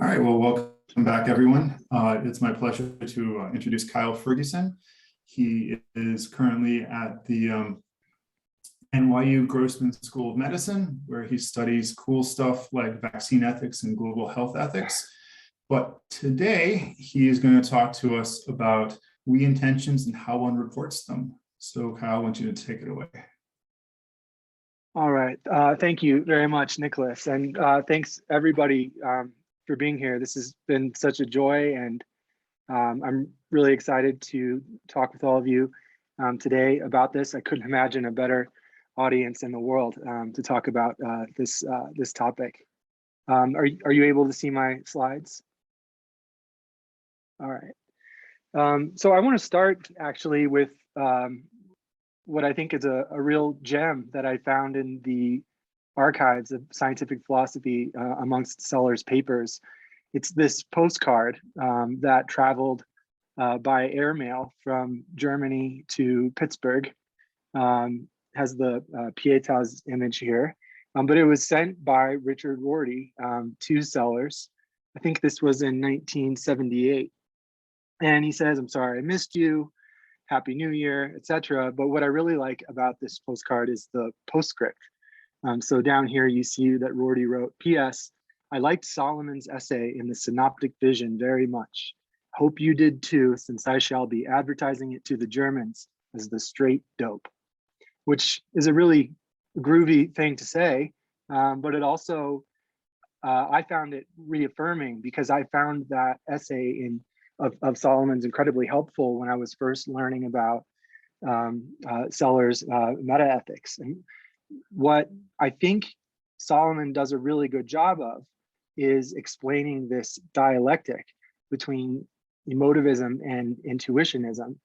All right, well, welcome back, everyone. It's my pleasure to introduce Kyle Ferguson. He is currently at the NYU Grossman School of Medicine, where he studies cool stuff like vaccine ethics and global health ethics. But today, he is going to talk to us about we intentions and how one reports them. So Kyle, I want you to take it away. All right, thank you very much, Nicholas. And thanks everybody for being here. This has been such a joy, and I'm really excited to talk with all of you today about this. I couldn't imagine a better audience in the world to talk about this topic. Are you able to see my slides? All right. So I want to start actually with what I think is a real gem that I found in the archives of scientific philosophy amongst Sellars' papers. It's this postcard that traveled by airmail from Germany to Pittsburgh. Has the Pietas image here, but it was sent by Richard Rorty to Sellars. I think this was in 1978. And he says, "I'm sorry I missed you. Happy New Year," etc. But what I really like about this postcard is the postscript. So down here you see that Rorty wrote, "P.S. I liked Solomon's essay in the Synoptic Vision very much. Hope you did too, since I shall be advertising it to the Germans as the straight dope," which is a really groovy thing to say, but it also, I found it reaffirming because I found that essay of Solomon's incredibly helpful when I was first learning about Sellars' metaethics. And what I think Solomon does a really good job of is explaining this dialectic between emotivism and intuitionism,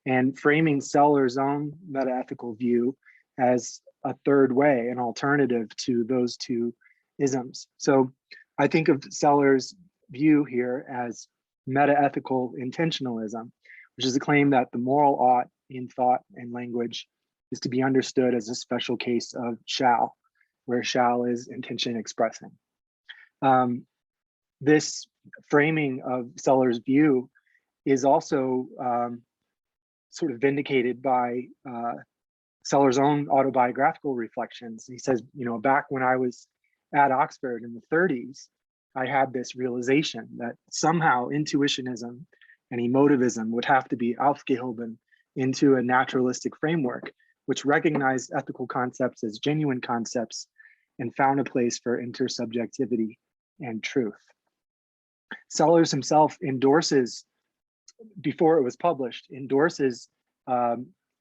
and framing Sellars' own metaethical view as a third way, an alternative to those two isms. So I think of Sellars' view here as metaethical intentionalism, which is a claim that the moral ought in thought and language is to be understood as a special case of shall, where shall is intention expressing. This framing of Sellars' view is also sort of vindicated by Sellars' own autobiographical reflections. He says, back when I was at Oxford in the 30s, I had this realization that somehow intuitionism and emotivism would have to be aufgehoben into a naturalistic framework, which recognized ethical concepts as genuine concepts and found a place for intersubjectivity and truth. Sellars himself endorses, before it was published,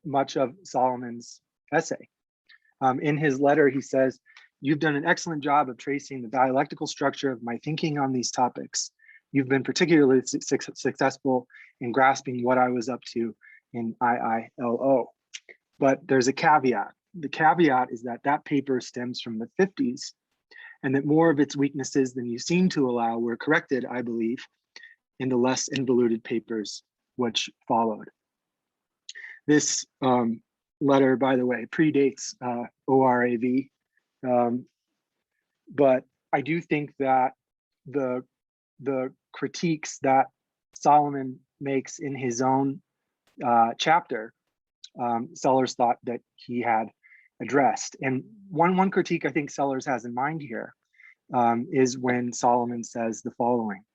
much of Solomon's essay. In his letter, he says, "You've done an excellent job of tracing the dialectical structure of my thinking on these topics. You've been particularly successful in grasping what I was up to in IILO. But there's a caveat. The caveat is that that paper stems from the 50s, and that more of its weaknesses than you seem to allow were corrected, I believe, in the less involuted papers which followed." This letter, by the way, predates ORAV, but I do think that the critiques that Solomon makes in his own chapter, Sellars thought that he had addressed. And one critique I think Sellars has in mind here is when Solomon says the following,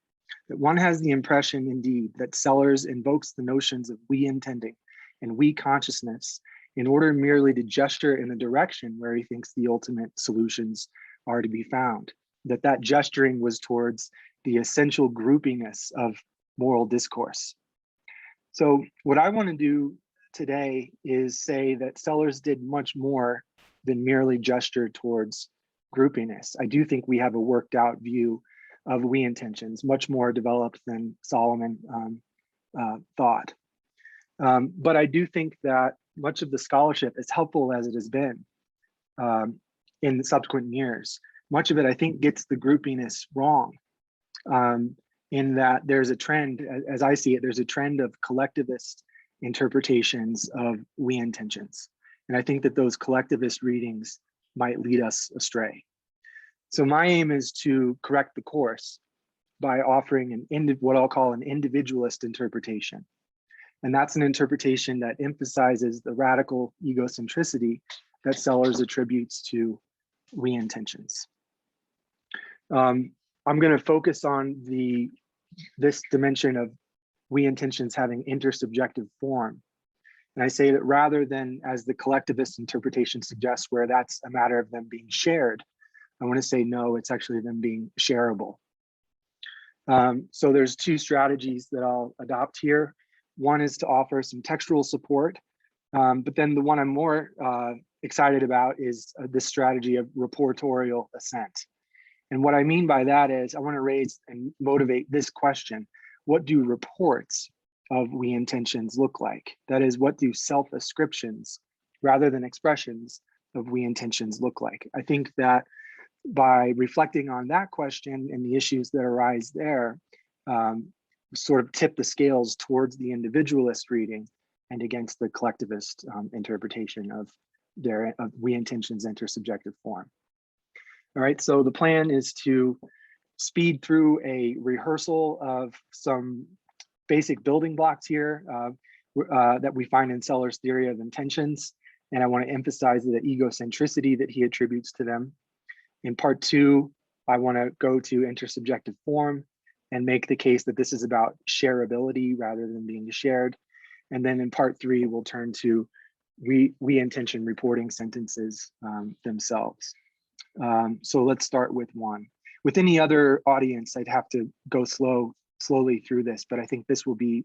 that one has the impression indeed that Sellars invokes the notions of we intending and we consciousness in order merely to gesture in the direction where he thinks the ultimate solutions are to be found, that gesturing was towards the essential groupiness of moral discourse. So what I want to do today is say that Sellars did much more than merely gesture towards groupiness. I do think we have a worked out view of we intentions, much more developed than Solomon thought. But I do think that much of the scholarship, as helpful as it has been in the subsequent years, much of it I think gets the groupiness wrong, in that there's a trend, as I see it, there's a trend of collectivist interpretations of we intentions. And I think that those collectivist readings might lead us astray. So my aim is to correct the course by offering what I'll call an individualist interpretation. And that's an interpretation that emphasizes the radical egocentricity that Sellars attributes to we intentions. I'm going to focus on this dimension of we intentions having intersubjective form. And I say that rather than, as the collectivist interpretation suggests, where that's a matter of them being shared, I want to say no, it's actually them being sharable. So there's two strategies that I'll adopt here. One is to offer some textual support, but then the one I'm more excited about is this strategy of reportorial assent. And what I mean by that is I want to raise and motivate this question: what do reports of we intentions look like? That is, what do self-ascriptions rather than expressions of we intentions look like? I think that by reflecting on that question and the issues that arise there, sort of tip the scales towards the individualist reading and against the collectivist interpretation of we intentions intersubjective form. All right, so the plan is to speed through a rehearsal of some basic building blocks here that we find in Sellars' theory of intentions. And I want to emphasize the egocentricity that he attributes to them. In part two, I want to go to intersubjective form and make the case that this is about sharability rather than being shared. And then in part three, we'll turn to we intention reporting sentences themselves. So let's start with one. With any other audience, I'd have to go slowly through this, but I think this will be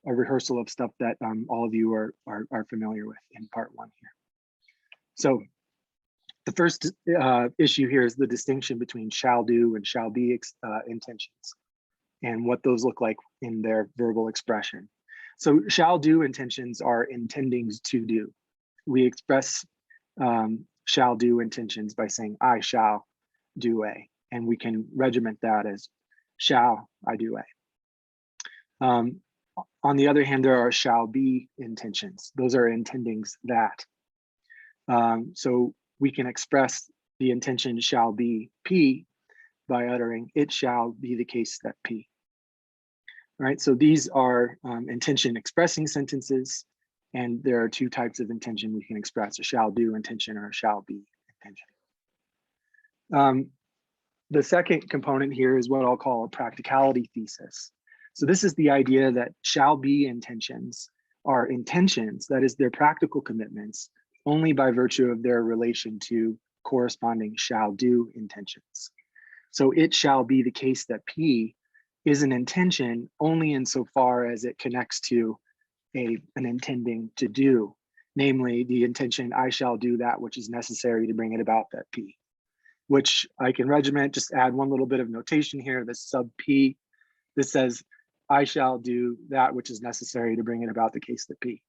a rehearsal of stuff that all of you are familiar with in part one here. So the first issue here is the distinction between shall do and shall be intentions and what those look like in their verbal expression. So shall do intentions are intendings to do. We express shall do intentions by saying I shall do a, and we can regiment that as shall I do a. On the other hand, there are shall be intentions. Those are intendings that. So we can express the intention shall be P by uttering it shall be the case that P. All right, so these are intention expressing sentences, and there are two types of intention we can express: a shall do intention or a shall be intention. The second component here is what I'll call a practicality thesis. So this is the idea that shall be intentions are intentions, that is, their practical commitments, only by virtue of their relation to corresponding shall do intentions. So it shall be the case that P is an intention only insofar as it connects to an intending to do, namely the intention I shall do that which is necessary to bring it about that P, which I can regiment, just add one little bit of notation here, this sub P, this says I shall do that which is necessary to bring it about the case that P.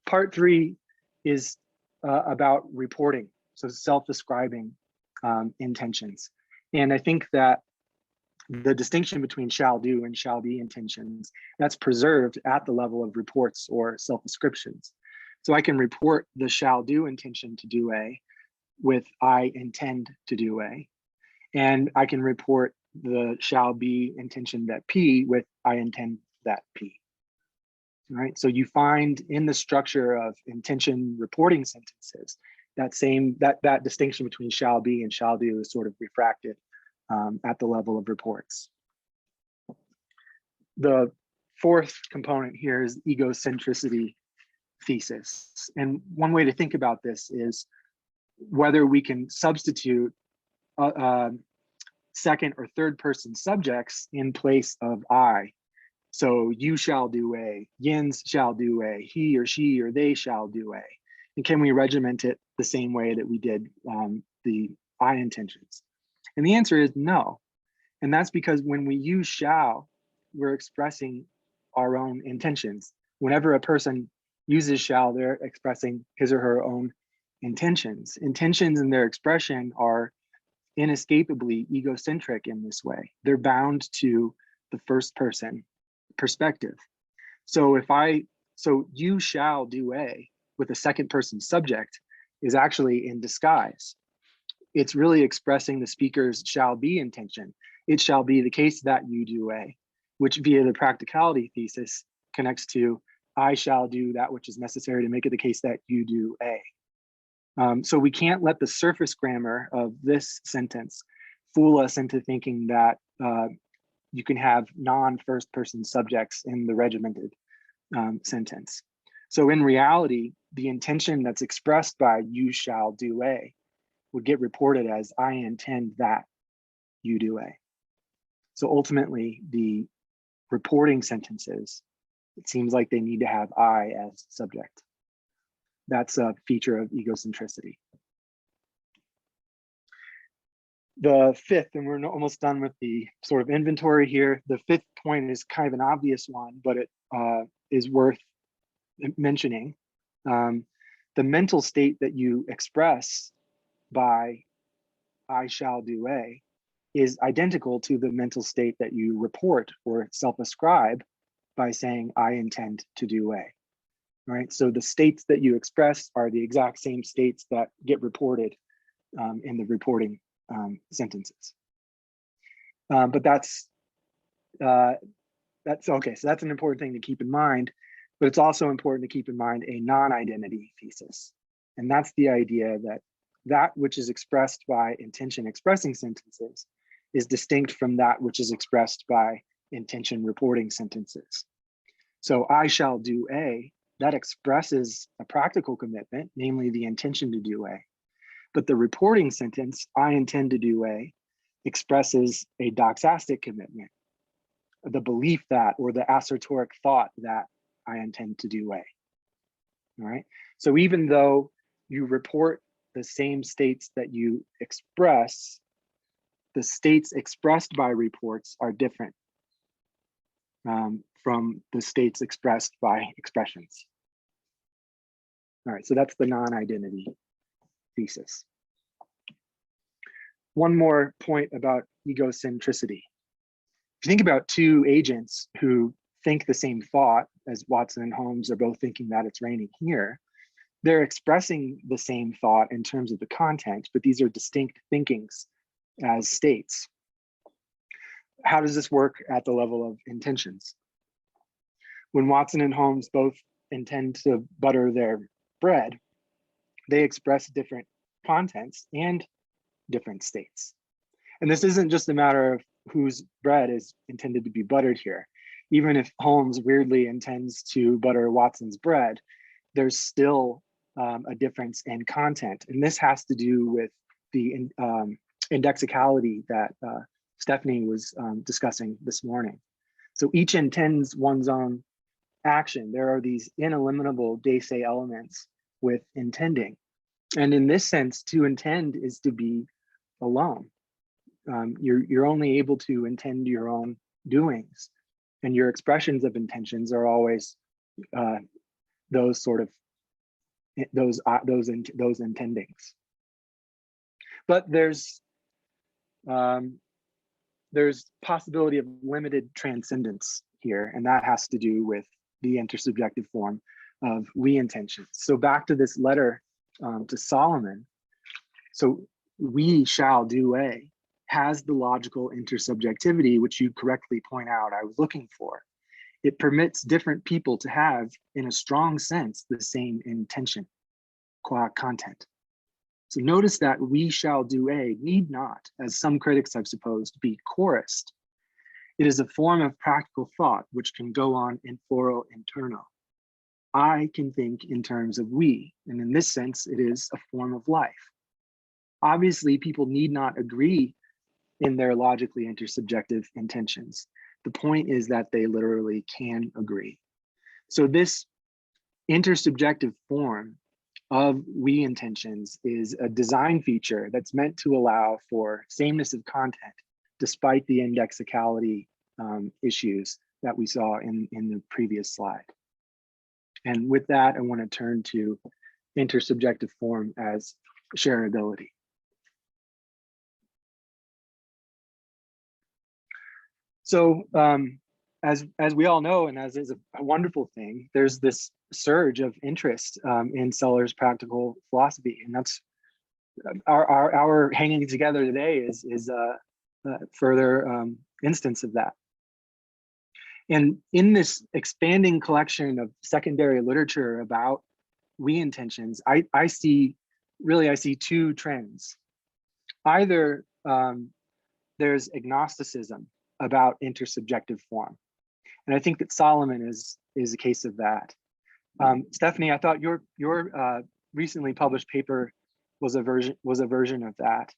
Part three is about reporting, so self-ascribing intentions. And I think that the distinction between shall do and shall be intentions, that's preserved at the level of reports or self-ascriptions. So I can report the shall do intention to do A with I intend to do A. And I can report the shall be intention that P with I intend that P. All right, so you find in the structure of intention reporting sentences, that distinction between shall be and shall do is sort of refracted at the level of reports. The fourth component here is egocentricity thesis. And one way to think about this is whether we can substitute second or third person subjects in place of I. So you shall do A, Yins shall do A, he or she or they shall do A. And can we regiment it the same way that we did the I intentions? And the answer is no. And that's because when we use shall, we're expressing our own intentions. Whenever a person uses shall, they're expressing his or her own intentions. Intentions in their expression are inescapably egocentric in this way. They're bound to the first person perspective. So you shall do A with a second person subject is actually in disguise. it's really expressing the speaker's shall be intention. It shall be the case that you do A, which via the practicality thesis connects to I shall do that which is necessary to make it the case that you do A. So we can't let the surface grammar of this sentence fool us into thinking that you can have non-first person subjects in the regimented sentence. So in reality, the intention that's expressed by you shall do A would get reported as I intend that you do A. So ultimately, the reporting sentences, it seems like they need to have I as subject. That's a feature of egocentricity. The fifth, and we're almost done with the sort of inventory here. The fifth point is kind of an obvious one, but it is worth mentioning. The mental state that you express by I shall do A is identical to the mental state that you report or self-ascribe by saying I intend to do A. Right? So the states that you express are the exact same states that get reported in the reporting sentences. But that's okay. So that's an important thing to keep in mind, but it's also important to keep in mind a non-identity thesis. And that's the idea that that which is expressed by intention expressing sentences is distinct from that which is expressed by intention reporting sentences. So I shall do A, that expresses a practical commitment, namely the intention to do A. But the reporting sentence, I intend to do A, expresses a doxastic commitment, the belief that, or the assertoric thought that I intend to do A. All right. So even though you report the same states that you express, the states expressed by reports are different from the states expressed by expressions. All right, so that's the non-identity thesis. One more point about egocentricity. If you think about two agents who think the same thought, as Watson and Holmes are both thinking that it's raining here, they're expressing the same thought in terms of the content, but these are distinct thinkings as states. How does this work at the level of intentions? When Watson and Holmes both intend to butter their bread, they express different contents and different states. And this isn't just a matter of whose bread is intended to be buttered here. Even if Holmes weirdly intends to butter Watson's bread, there's still a difference in content. And this has to do with the indexicality that Stephanie was discussing this morning. So each intends one's own action. There are these ineliminable de se elements with intending. And in this sense, to intend is to be alone. You're only able to intend your own doings, and your expressions of intentions are always those sort of those intendings. But there's possibility of limited transcendence here, and that has to do with the intersubjective form of we intentions. So back to this letter to Solomon. So we shall do A has the logical intersubjectivity, which you correctly point out I was looking for. It permits different people to have, in a strong sense, the same intention, qua content. So notice that we shall do A need not, as some critics have supposed, be chorused. It is a form of practical thought which can go on in foro interno. I can think in terms of we, and in this sense, it is a form of life. Obviously, people need not agree in their logically intersubjective intentions. The point is that they literally can agree. So this intersubjective form of we intentions is a design feature that's meant to allow for sameness of content, despite the indexicality issues that we saw in the previous slide. And with that, I want to turn to intersubjective form as sharability. So as we all know, and as is a wonderful thing, there's this surge of interest in Sellars' practical philosophy, and that's our hanging together today is a further instance of that. And in this expanding collection of secondary literature about we intentions, I see two trends. Either there's agnosticism about intersubjective form, and I think that Solomon is a case of that. Stephanie, I thought your recently published paper was a version of that,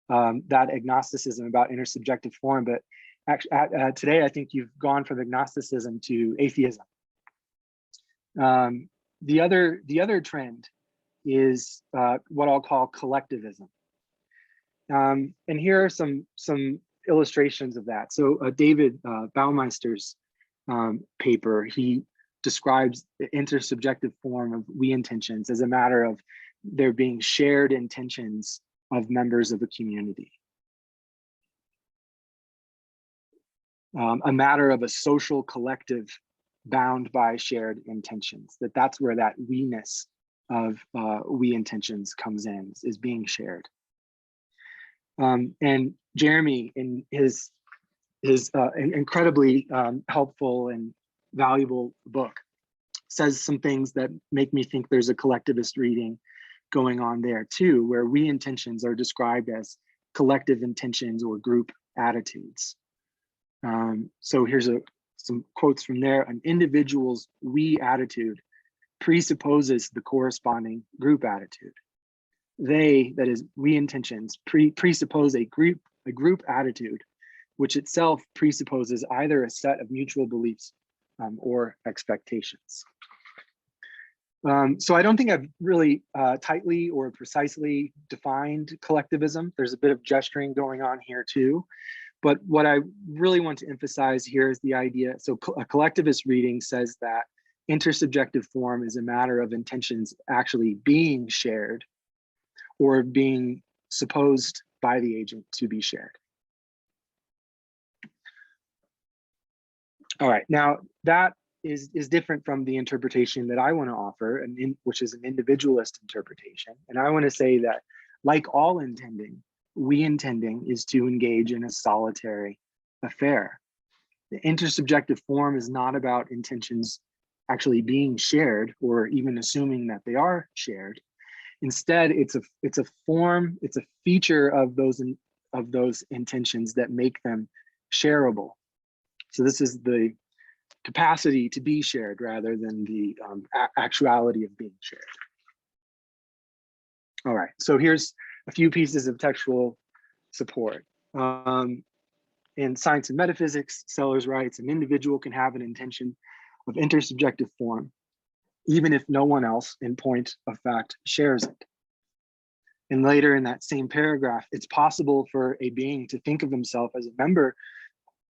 that agnosticism about intersubjective form. But actually, today I think you've gone from agnosticism to atheism. The other trend is what I'll call collectivism, and here are some illustrations of that. So David Baumeister's paper, he describes the intersubjective form of we intentions as a matter of there being shared intentions of members of a community. A matter of a social collective bound by shared intentions, that's where that we-ness of we intentions comes in, is being shared. And Jeremy, in his incredibly helpful and valuable book, says some things that make me think there's a collectivist reading going on there too, where we intentions are described as collective intentions or group attitudes. So here's some quotes from there. An individual's we attitude presupposes the corresponding group attitude. They, that is we intentions, presuppose a group attitude, which itself presupposes either a set of mutual beliefs or expectations. So I don't think I've really tightly or precisely defined collectivism. There's a bit of gesturing going on here too. But what I really want to emphasize here is the idea. So a collectivist reading says that intersubjective form is a matter of intentions actually being shared or being supposed by the agent to be shared. All right, now that is different from the interpretation that I want to offer, which is an individualist interpretation. And I want to say that, like all intending, we intending is to engage in a solitary affair. The intersubjective form is not about intentions actually being shared or even assuming that they are shared. Instead, it's a form, it's a feature of those intentions that make them shareable. So this is the capacity to be shared rather than the actuality of being shared. All right, so here's a few pieces of textual support. In Science and Metaphysics, Sellars writes, an individual can have an intention of intersubjective form, even if no one else in point of fact shares it. And later in that same paragraph, it's possible for a being to think of himself as a member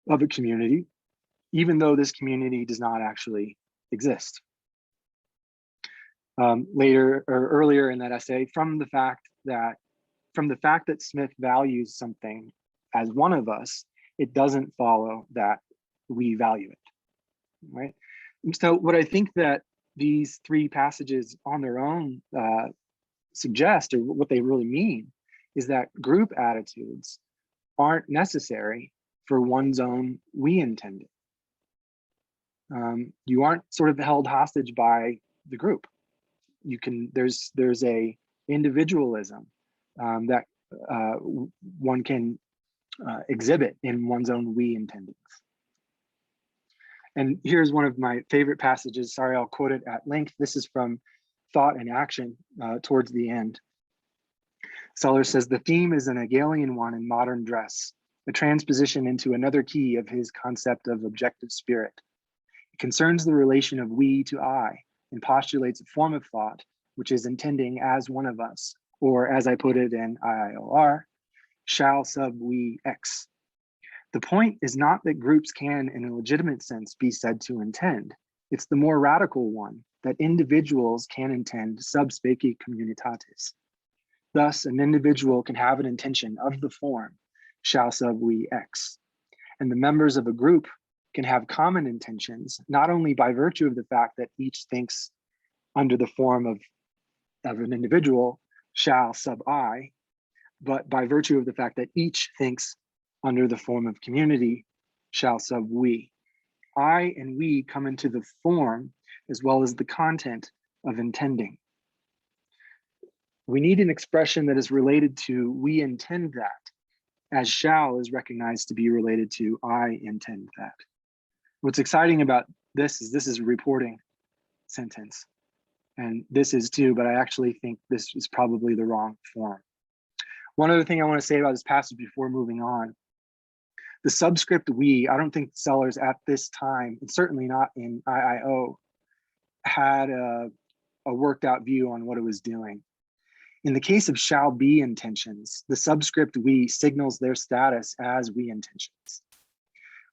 of a community, even though this community does not actually exist. Earlier in that essay, from the fact that Smith values something as one of us, it doesn't follow that we value it, right? So what I think that these three passages on their own suggest, or what they really mean, is that group attitudes aren't necessary for one's own we intended. You aren't sort of held hostage by the group. There's a individualism that one can exhibit in one's own we intendings. And here's one of my favorite passages. Sorry, I'll quote it at length. This is from Thought and Action towards the end. Sellars says, the theme is an Hegelian one in modern dress, a transposition into another key of his concept of objective spirit. It concerns the relation of we to I and postulates a form of thought which is intending as one of us, or as I put it in IIOR, shall sub we X. The point is not that groups can, in a legitimate sense, be said to intend. It's the more radical one, that individuals can intend sub specie communitatis. Thus, an individual can have an intention of the form, shall sub we X. And the members of a group can have common intentions, not only by virtue of the fact that each thinks under the form of an individual, shall sub I, but by virtue of the fact that each thinks under the form of community, shall sub we. I and we come into the form as well as the content of intending. We need an expression that is related to we intend that, as shall is recognized to be related to I intend that. What's exciting about this is a reporting sentence, and this is too, but I actually think this is probably the wrong form. One other thing I want to say about this passage before moving on, the subscript we, I don't think Sellars at this time, and certainly not in IIO, had a worked out view on what it was doing. In the case of shall be intentions, the subscript we signals their status as we intentions.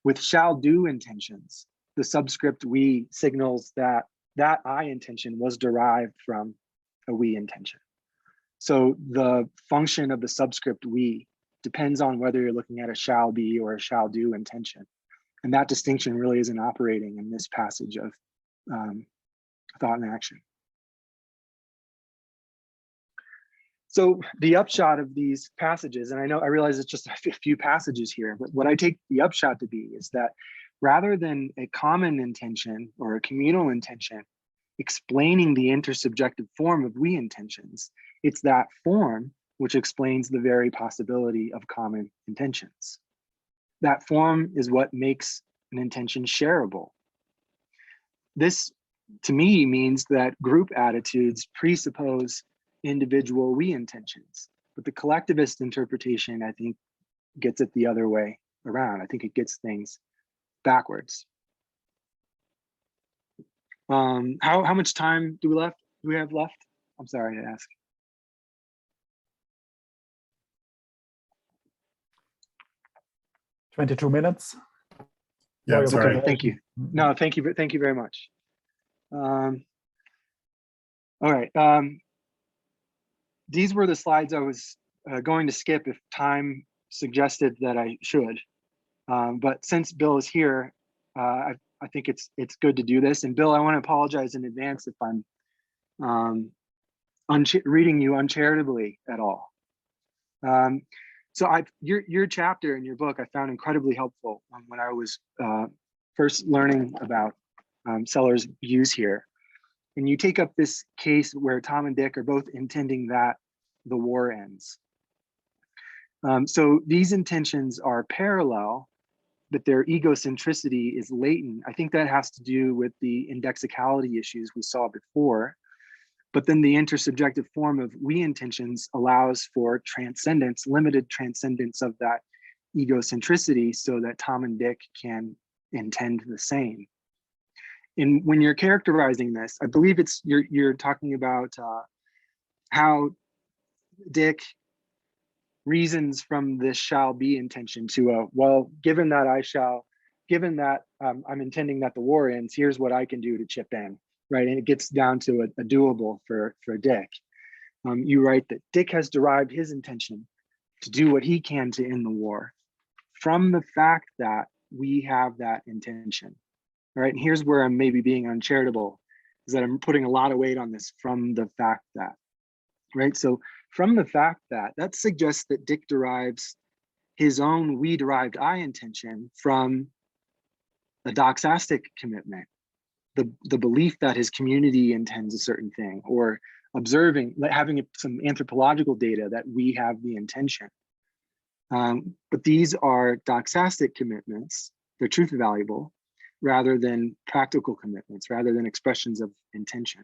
With shall do intentions, the subscript we signals that I intention was derived from a we intention. So the function of the subscript we depends on whether you're looking at a shall be or a shall do intention. And that distinction really isn't operating in this passage of thought and action. So the upshot of these passages, and I realize it's just a few passages here, but what I take the upshot to be is that rather than a common intention or a communal intention explaining the intersubjective form of we intentions, it's that form which explains the very possibility of common intentions. That form is what makes an intention sharable. This, to me, means that group attitudes presuppose individual we intentions, but the collectivist interpretation, I think, gets it the other way around. I think it gets things backwards. How much time do we have left? I'm sorry to ask. $22 minutes. Yeah, Okay, sorry. Thank you. No, thank you very much. All right. These were the slides I was going to skip if time suggested that I should. But since Bill is here, I think it's good to do this. And Bill, I want to apologize in advance if I'm reading you uncharitably at all. So your chapter in your book I found incredibly helpful when I was first learning about Sellars' views here. And you take up this case where Tom and Dick are both intending that the war ends. So these intentions are parallel, but their egocentricity is latent. I think that has to do with the indexicality issues we saw before. But then the intersubjective form of we intentions allows for transcendence, limited transcendence of that egocentricity so that Tom and Dick can intend the same. And when you're characterizing this, I believe you're talking about how Dick reasons from this shall be intention to well, given that I'm intending that the war ends, here's what I can do to chip in, right? And it gets down to a doable for Dick. You write that Dick has derived his intention to do what he can to end the war from the fact that we have that intention. All right, and here's where I'm maybe being uncharitable, is that I'm putting a lot of weight on this from the fact that, right? So from the fact that suggests that Dick derives his own we derived I intention from a doxastic commitment, the belief that his community intends a certain thing, or observing, having some anthropological data that we have the intention. But these are doxastic commitments, they're truth valuable, rather than practical commitments, rather than expressions of intention.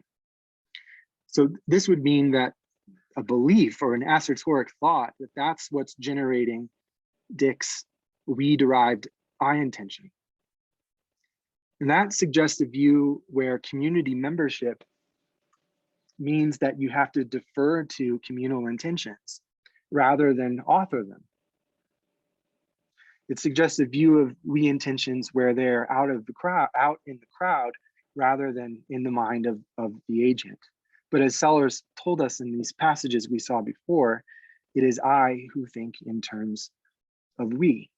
So this would mean that a belief or an assertoric thought that that's what's generating Dick's we derived I intention. And that suggests a view where community membership means that you have to defer to communal intentions rather than author them. It suggests a view of we intentions where they're out in the crowd, rather than in the mind of the agent. But as Sellars told us in these passages we saw before, it is I who think in terms of we.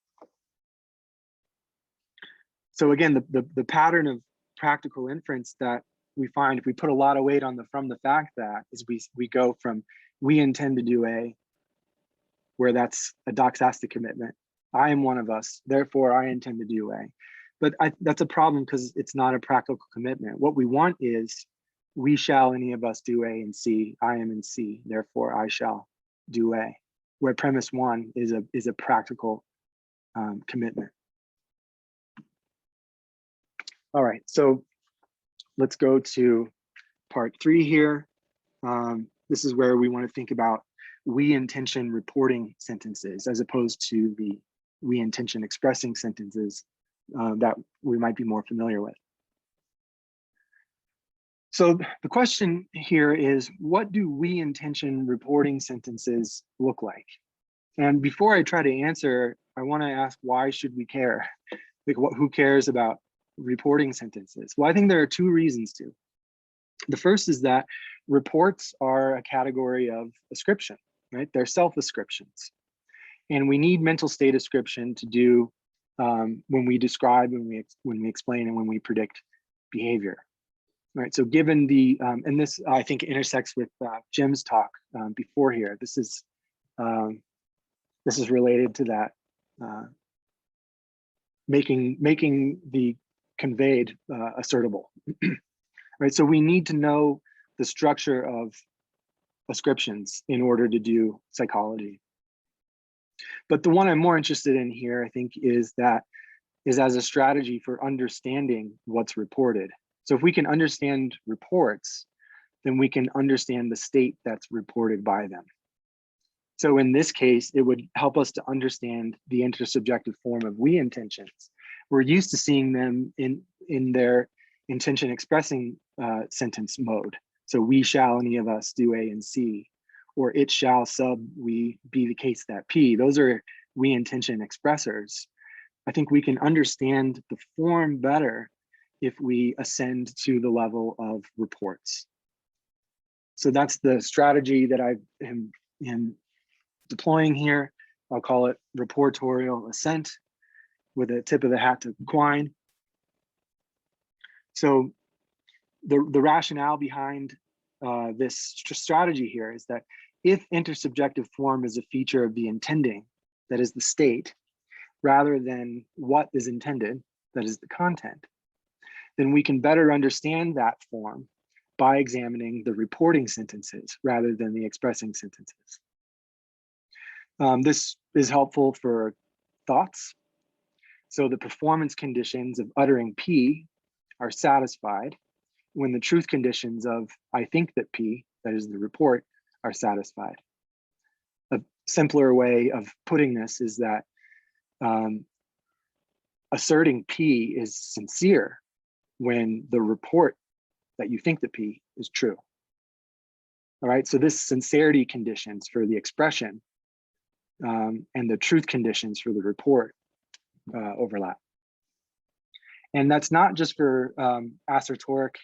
So again, the pattern of practical inference that we find if we put a lot of weight on from the fact that is we go from we intend to do A, where that's a doxastic commitment. I am one of us, therefore I intend to do A. But that's a problem because it's not a practical commitment. What we want is, we shall any of us do A and C. I am in C, therefore I shall do A. Where premise one is a practical commitment. All right, so let's go to part 3 here. This is where we want to think about we intention reporting sentences as opposed to the we intention expressing sentences that we might be more familiar with. So the question here is, what do we intention reporting sentences look like? And before I try to answer, I want to ask, why should we care? Like, who cares about reporting sentences? Well, I think there are 2 reasons to. The first is that reports are a category of ascription, right? They're self-ascriptions. And we need mental state ascription to do when we describe, when we explain, and when we predict behavior. Right, so given the, and this I think intersects with Jim's talk before here. This is related to that, making the conveyed assertable. Right, so we need to know the structure of ascriptions in order to do psychology. But the one I'm more interested in here, I think, is as a strategy for understanding what's reported. So if we can understand reports, then we can understand the state that's reported by them. So in this case, it would help us to understand the intersubjective form of we intentions. We're used to seeing them in their intention expressing sentence mode. So we shall any of us do A and C, or it shall sub we be the case that P. Those are we intention expressors. I think we can understand the form better if we ascend to the level of reports. So that's the strategy that I am deploying here. I'll call it reportorial ascent with a tip of the hat to Quine. So the rationale behind this strategy here is that if intersubjective form is a feature of the intending, that is the state, rather than what is intended, that is the content, then we can better understand that form by examining the reporting sentences rather than the expressing sentences. This is helpful for thoughts. So the performance conditions of uttering P are satisfied when the truth conditions of I think that P, that is the report, are satisfied. A simpler way of putting this is that asserting P is sincere when the report that you think that P is true. All right, so this sincerity conditions for the expression and the truth conditions for the report overlap. And that's not just for assertoric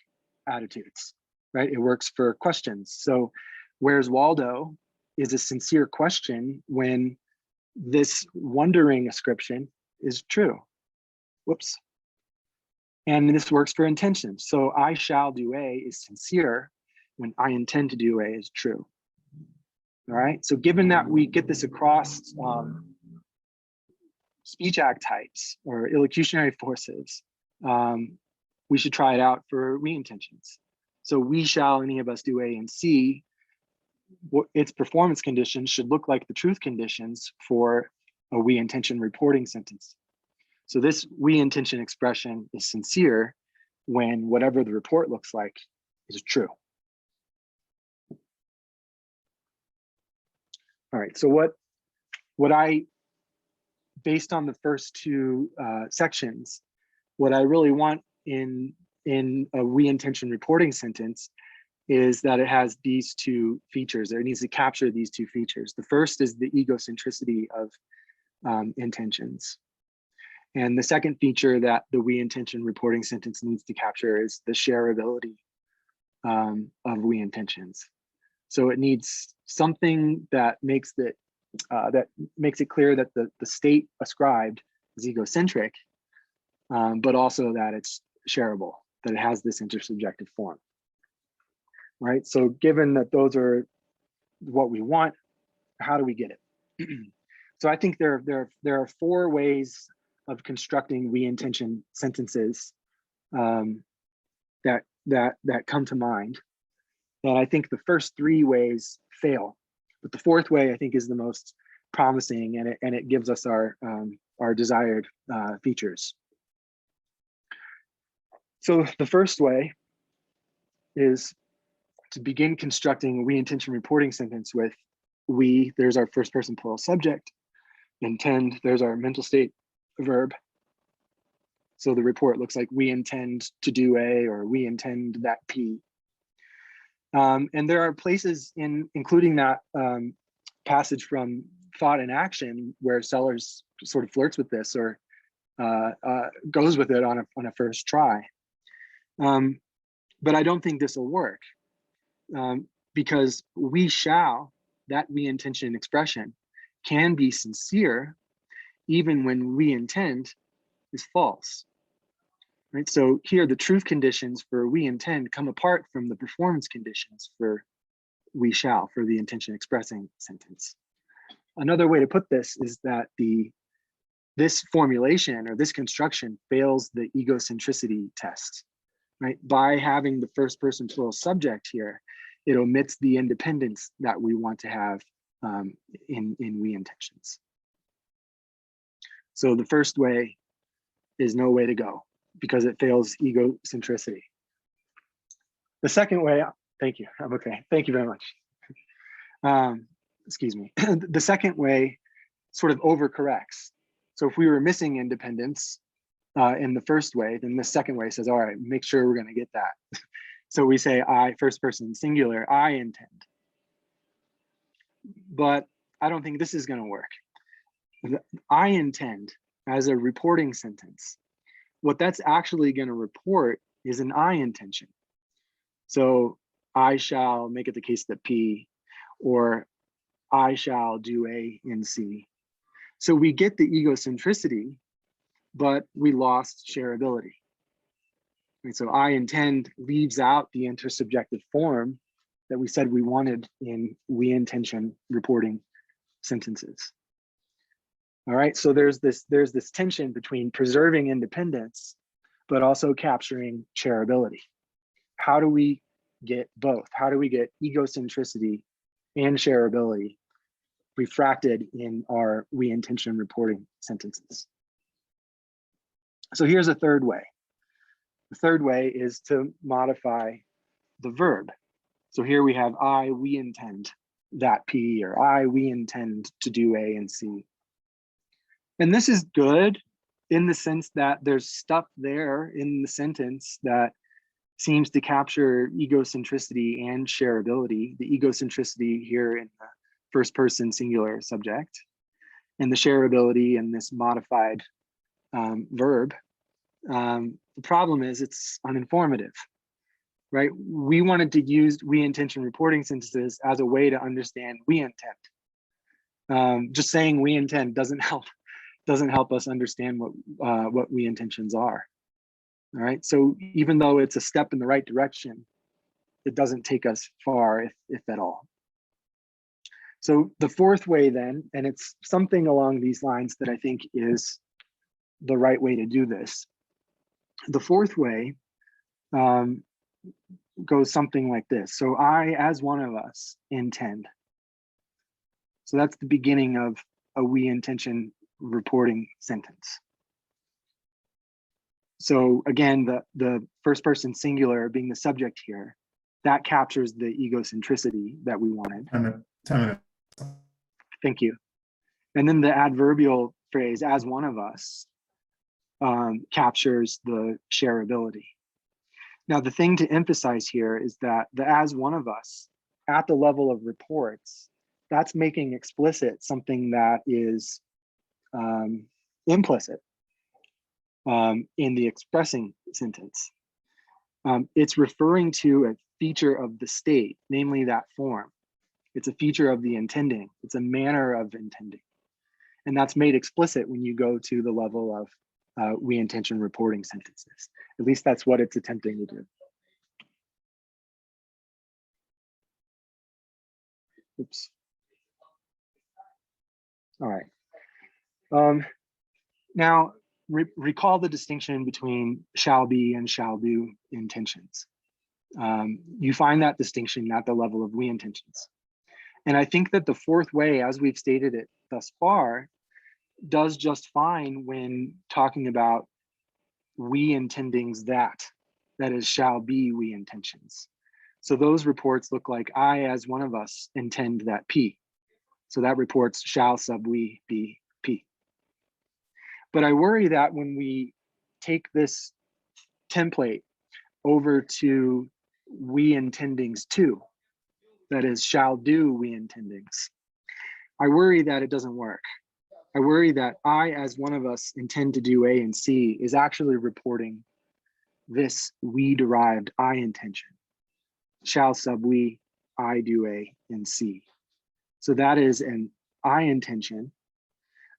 attitudes, right? It works for questions. So where's Waldo is a sincere question when this wondering ascription is true. Whoops. And this works for intention. So I shall do A is sincere when I intend to do A is true. All right, so given that we get this across speech act types or illocutionary forces, we should try it out for we intentions. So we shall any of us do A and C, its performance conditions should look like the truth conditions for a we intention reporting sentence. So this we intention expression is sincere when whatever the report looks like is true. All right, so what I, based on the first 2 sections, what I really want in a we intention reporting sentence is that it has these 2 features, or it needs to capture these 2 features. The first is the egocentricity of intentions. And the second feature that the we intention reporting sentence needs to capture is the sharability of we intentions. So it needs something that makes it clear that the state ascribed is egocentric, but also that it's sharable, that it has this intersubjective form. Right. So given that those are what we want. How do we get it? So I think there are 4 ways of constructing we-intention sentences that come to mind. And I think the first 3 ways fail, but the 4th way I think is the most promising, and it gives us our desired features. So the first way is to begin constructing a we-intention reporting sentence with we, there's our first person plural subject, intend, there's our mental state verb. So the report looks like we intend to do A, or we intend that P. And there are places including that passage from Thought and Action where Sellars sort of flirts with this, or goes with it on a first try. But I don't think this will work, because we shall, that we intention expression, can be sincere even when we intend is false. Right? So here the truth conditions for we intend come apart from the performance conditions for we shall, for the intention expressing sentence. Another way to put this is that this formulation or this construction fails the egocentricity test. Right? By having the first person plural subject here, it omits the independence that we want to have in we intentions. So the first way is no way to go because it fails egocentricity. The second way, thank you, I'm okay, thank you very much. Excuse me. The second way sort of overcorrects. So if we were missing independence in the first way, then the second way says, all right, make sure we're gonna get that. So we say I, first person singular, I intend. But I don't think this is gonna work. I intend as a reporting sentence, what that's actually gonna report is an I intention. So I shall make it the case that P, or I shall do A in C. So we get the egocentricity, but we lost sharability. And so I intend leaves out the intersubjective form that we said we wanted in we intention reporting sentences. All right, so there's this tension between preserving independence, but also capturing sharability. How do we get both? How do we get egocentricity and sharability refracted in our we intention reporting sentences? So here's a third way. The third way is to modify the verb. So here we have I, we intend that P, or I, we intend to do A and C. And this is good in the sense that there's stuff there in the sentence that seems to capture egocentricity and sharability. The egocentricity here in the first person singular subject, and the sharability in this modified verb. The problem is it's uninformative, right? We wanted to use we intention reporting sentences as a way to understand we intend. Just saying we intend doesn't help us understand what we intentions are. All right, so even though it's a step in the right direction, it doesn't take us far, if at all. So the fourth way then, and it's something along these lines that I think is the right way to do this. The fourth way goes something like this. So I, as one of us, intend. So that's the beginning of a we intention reporting sentence. So again, the first person singular being the subject here, that captures the egocentricity that we wanted. 10 minutes. Thank you. And then the adverbial phrase, as one of us, captures the sharability. Now, the thing to emphasize here is that the as one of us, at the level of reports, that's making explicit something that is implicit in the expressing sentence. It's referring to a feature of the state, namely that form. It's a feature of the intending. It's a manner of intending. And that's made explicit when you go to the level of we intention reporting sentences. At least that's what it's attempting to do. Oops. All right. Now, recall the distinction between shall be and shall do intentions. You find that distinction at the level of we intentions. And I think that the fourth way, as we've stated it thus far, does just fine when talking about we intendings that is shall be we intentions. So those reports look like I as one of us intend that P. So that reports shall sub we be P. But I worry that when we take this template over to we intendings too, that is shall do we intendings, I worry that it doesn't work. I worry that I as one of us intend to do A and C is actually reporting this we derived I intention. Shall sub we, I do A and C. So that is an I intention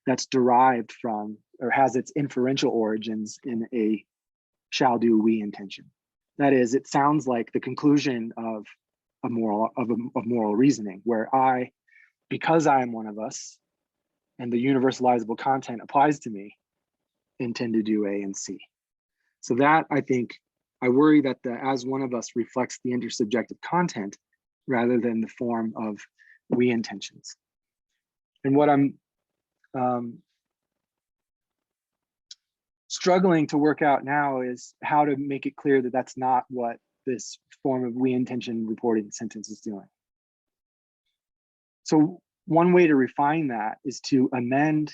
that's derived from or has its inferential origins in a shall do we intention. That is, it sounds like the conclusion of moral reasoning, where I, because I am one of us, and the universalizable content applies to me, intend to do A and C. So that, I think, I worry that the as one of us reflects the intersubjective content rather than the form of we intentions. And what I'm struggling to work out now is how to make it clear that that's not what this form of we intention reporting sentence is doing. So one way to refine that is to amend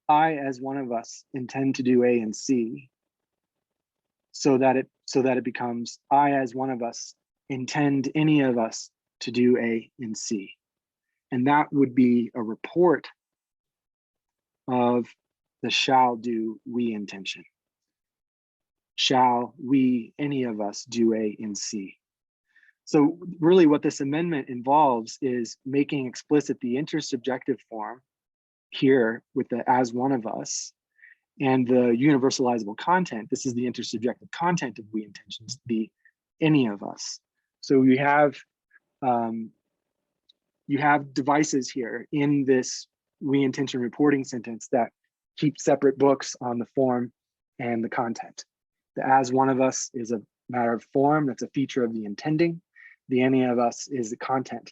I as one of us intend to do A and C so that it becomes I as one of us intend any of us to do A and C. And that would be a report of the shall do we intention. Shall we, any of us, do A and C? So really what this amendment involves is making explicit the intersubjective form here with the as one of us and the universalizable content. This is the intersubjective content of we intentions, the any of us. So you have devices here in this we intention reporting sentence that keep separate books on the form and the content. The as one of us is a matter of form, that's a feature of the intending. The any of us is the content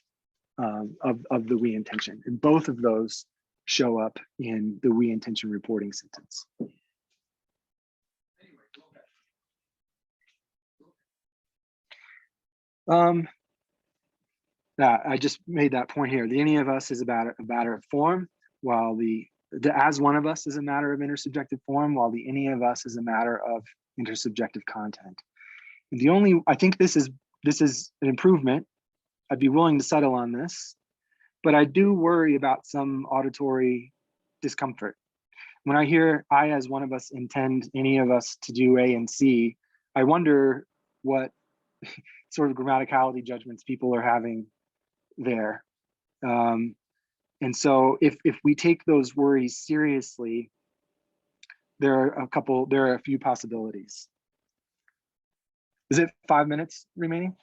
of the we intention. And both of those show up in the we intention reporting sentence. I just made that point here. The any of us is about a matter of form, while the as one of us is a matter of intersubjective form, while the any of us is a matter of intersubjective content. And I think this is an improvement. I'd be willing to settle on this, but I do worry about some auditory discomfort. When I hear I as one of us intend any of us to do A and C, I wonder what sort of grammaticality judgments people are having there. And so if we take those worries seriously, there are a few possibilities. Is it 5 minutes remaining?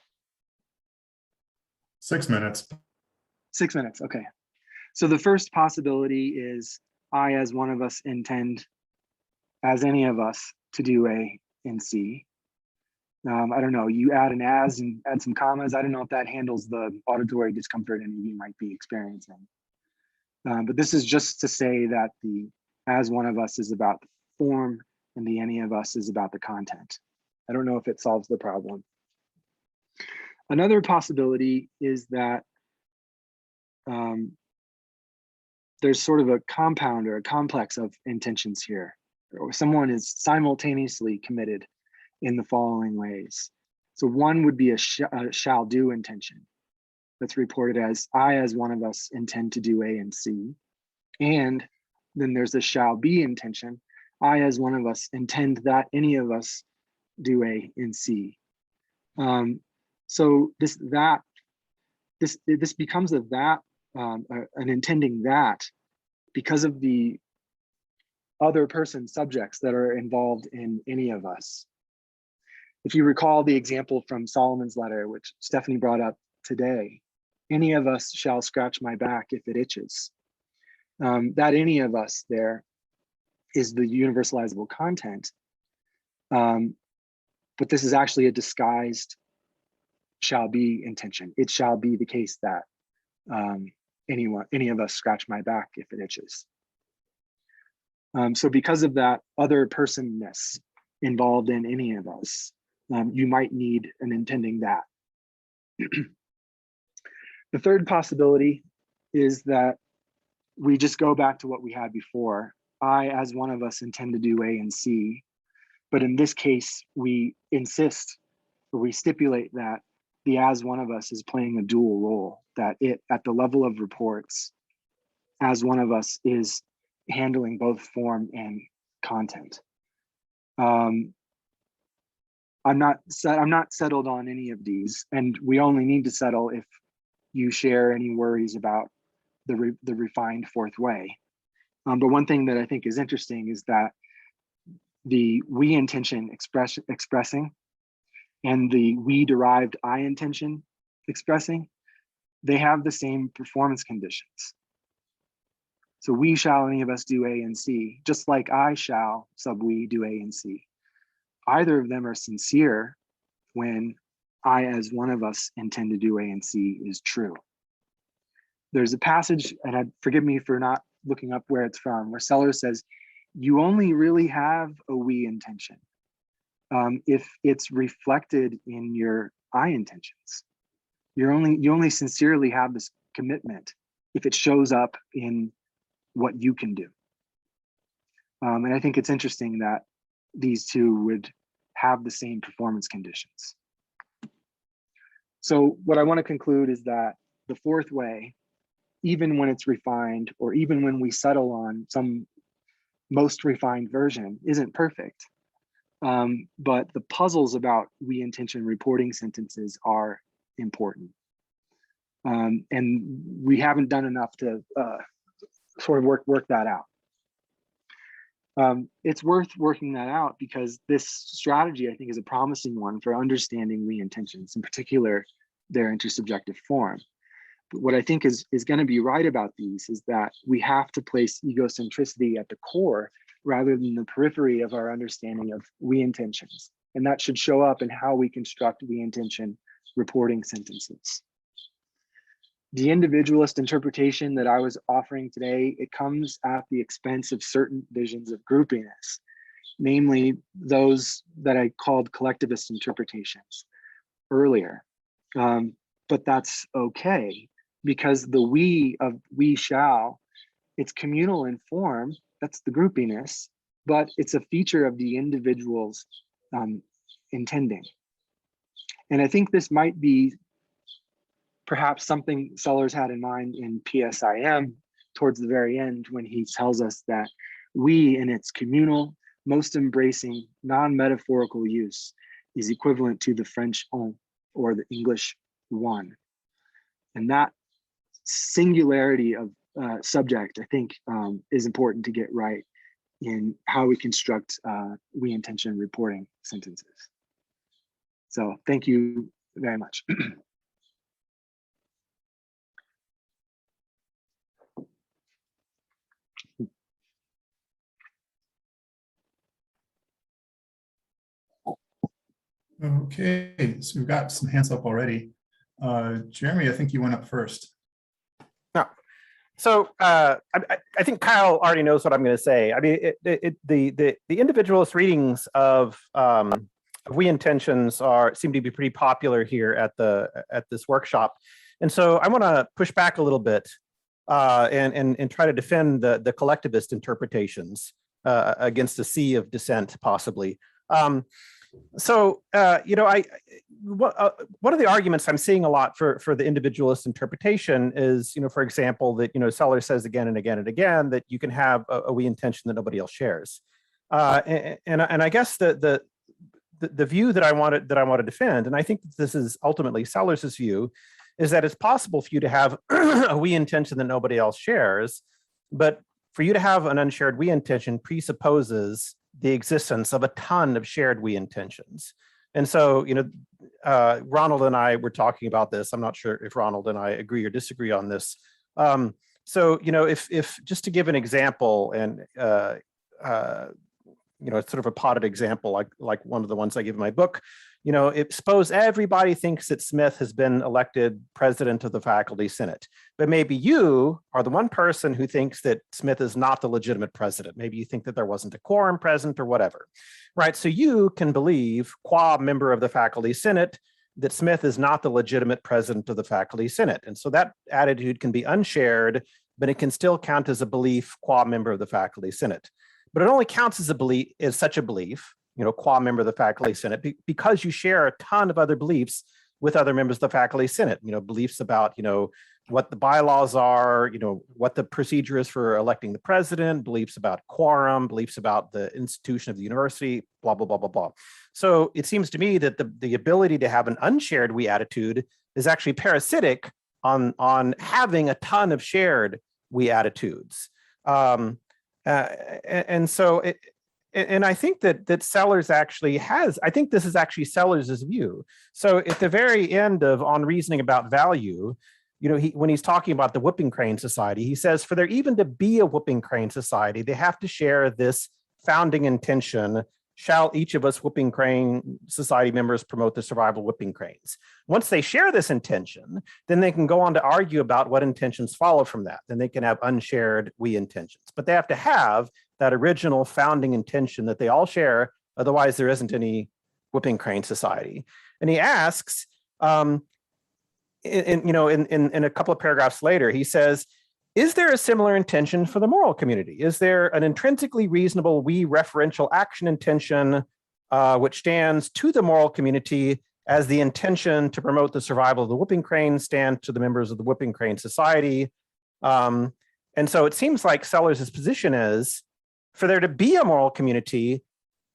6 minutes. 6 minutes, okay. So the first possibility is I as one of us intend as any of us to do A and C. I don't know, you add an as and add some commas. I don't know if that handles the auditory discomfort any of you might be experiencing. But this is just to say that the as one of us is about the form and the any of us is about the content. I don't know if it solves the problem. Another possibility is that there's sort of a compound or a complex of intentions here, or someone is simultaneously committed in the following ways. So one would be a shall do intention that's reported as I as one of us intend to do A and C. And then there's a shall be intention. I as one of us intend that any of us do A and C. So this becomes a that, an intending that because of the other person subjects that are involved in any of us. If you recall the example from Solomon's letter, which Stephanie brought up today, any of us shall scratch my back if it itches. That any of us there is the universalizable content. But this is actually a disguised shall be intention. It shall be the case that any of us scratch my back if it itches. So because of that other personness involved in any of us, you might need an intending that. The third possibility is that we just go back to what we had before. I, as one of us, intend to do A and C, but in this case, we insist or we stipulate that the as one of us is playing a dual role, that it, at the level of reports, as one of us is handling both form and content. I'm not settled on any of these, and we only need to settle if you share any worries about the refined fourth way. But one thing that I think is interesting is that the we intention expressing and the we derived I intention expressing, they have the same performance conditions. So we shall any of us do A and C, just like I shall sub we do A and C. Either of them are sincere when I as one of us intend to do A and C is true. There's a passage, and forgive me for not looking up where it's from, where Sellars says, you only really have a we intention if it's reflected in your I intentions. You only sincerely have this commitment if it shows up in what you can do. And I think it's interesting that these two would have the same performance conditions. So what I want to conclude is that the fourth way, even when it's refined, or even when we settle on some most refined version, isn't perfect. But the puzzles about we intention reporting sentences are important. And we haven't done enough to sort of work that out. It's worth working that out because this strategy, I think, is a promising one for understanding we intentions, in particular, their intersubjective form. But what I think is going to be right about these is that we have to place egocentricity at the core rather than the periphery of our understanding of we intentions. And that should show up in how we construct we intention reporting sentences. The individualist interpretation that I was offering today, it comes at the expense of certain visions of groupiness, namely those that I called collectivist interpretations earlier. But that's okay, because the we of we shall, it's communal in form, that's the groupiness, but it's a feature of the individual's intending. And I think this might be perhaps something Sellars had in mind in PSIM towards the very end, when he tells us that we, in its communal, most embracing, non-metaphorical use, is equivalent to the French on or the English one. And that singularity of subject, I think, is important to get right in how we construct we intention reporting sentences. So thank you very much. Okay, so we've got some hands up already. Jeremy, I think you went up first. No. So I think Kyle already knows what I'm going to say. I mean, the individualist readings of we intentions seem to be pretty popular here at this workshop, and so I want to push back a little bit and try to defend the collectivist interpretations against a sea of dissent, possibly. So, one of the arguments I'm seeing a lot for the individualist interpretation is, for example, that, Sellars says again and again and again that you can have a we intention that nobody else shares. And I guess the view that I want to defend, and I think that this is ultimately Sellers's view, is that it's possible for you to have a we intention that nobody else shares, but for you to have an unshared we intention presupposes the existence of a ton of shared we intentions. And so, Ronald and I were talking about this. I'm not sure if Ronald and I agree or disagree on this. So, if just to give an example, and it's sort of a potted example, like one of the ones I give in my book. Suppose everybody thinks that Smith has been elected president of the faculty senate, but maybe you are the one person who thinks that Smith is not the legitimate president. Maybe you think that there wasn't a quorum present or whatever, right? So you can believe, qua member of the faculty senate, that Smith is not the legitimate president of the faculty senate. And so that attitude can be unshared, but it can still count as a belief qua member of the faculty senate. But it only counts as a belief, as such a belief, qua member of the faculty senate, because you share a ton of other beliefs with other members of the faculty senate, beliefs about, what the bylaws are, what the procedure is for electing the president, beliefs about quorum, beliefs about the institution of the university, blah, blah, blah, blah, blah. So it seems to me that the ability to have an unshared we attitude is actually parasitic on having a ton of shared we attitudes. And so I think that Sellars actually has, I think this is actually Sellars' view. So at the very end of On Reasoning About Value, when he's talking about the Whooping Crane Society, he says, for there even to be a Whooping Crane Society, they have to share this founding intention: shall each of us Whooping Crane Society members promote the survival of whooping cranes? Once they share this intention, then they can go on to argue about what intentions follow from that. Then they can have unshared we intentions, but they have to have that original founding intention that they all share. Otherwise, there isn't any Whooping Crane Society. And he asks, in a couple of paragraphs later, he says, is there a similar intention for the moral community? Is there an intrinsically reasonable we referential action intention which stands to the moral community as the intention to promote the survival of the whooping crane stand to the members of the Whooping Crane Society? And so it seems like Sellars' position is, for there to be a moral community,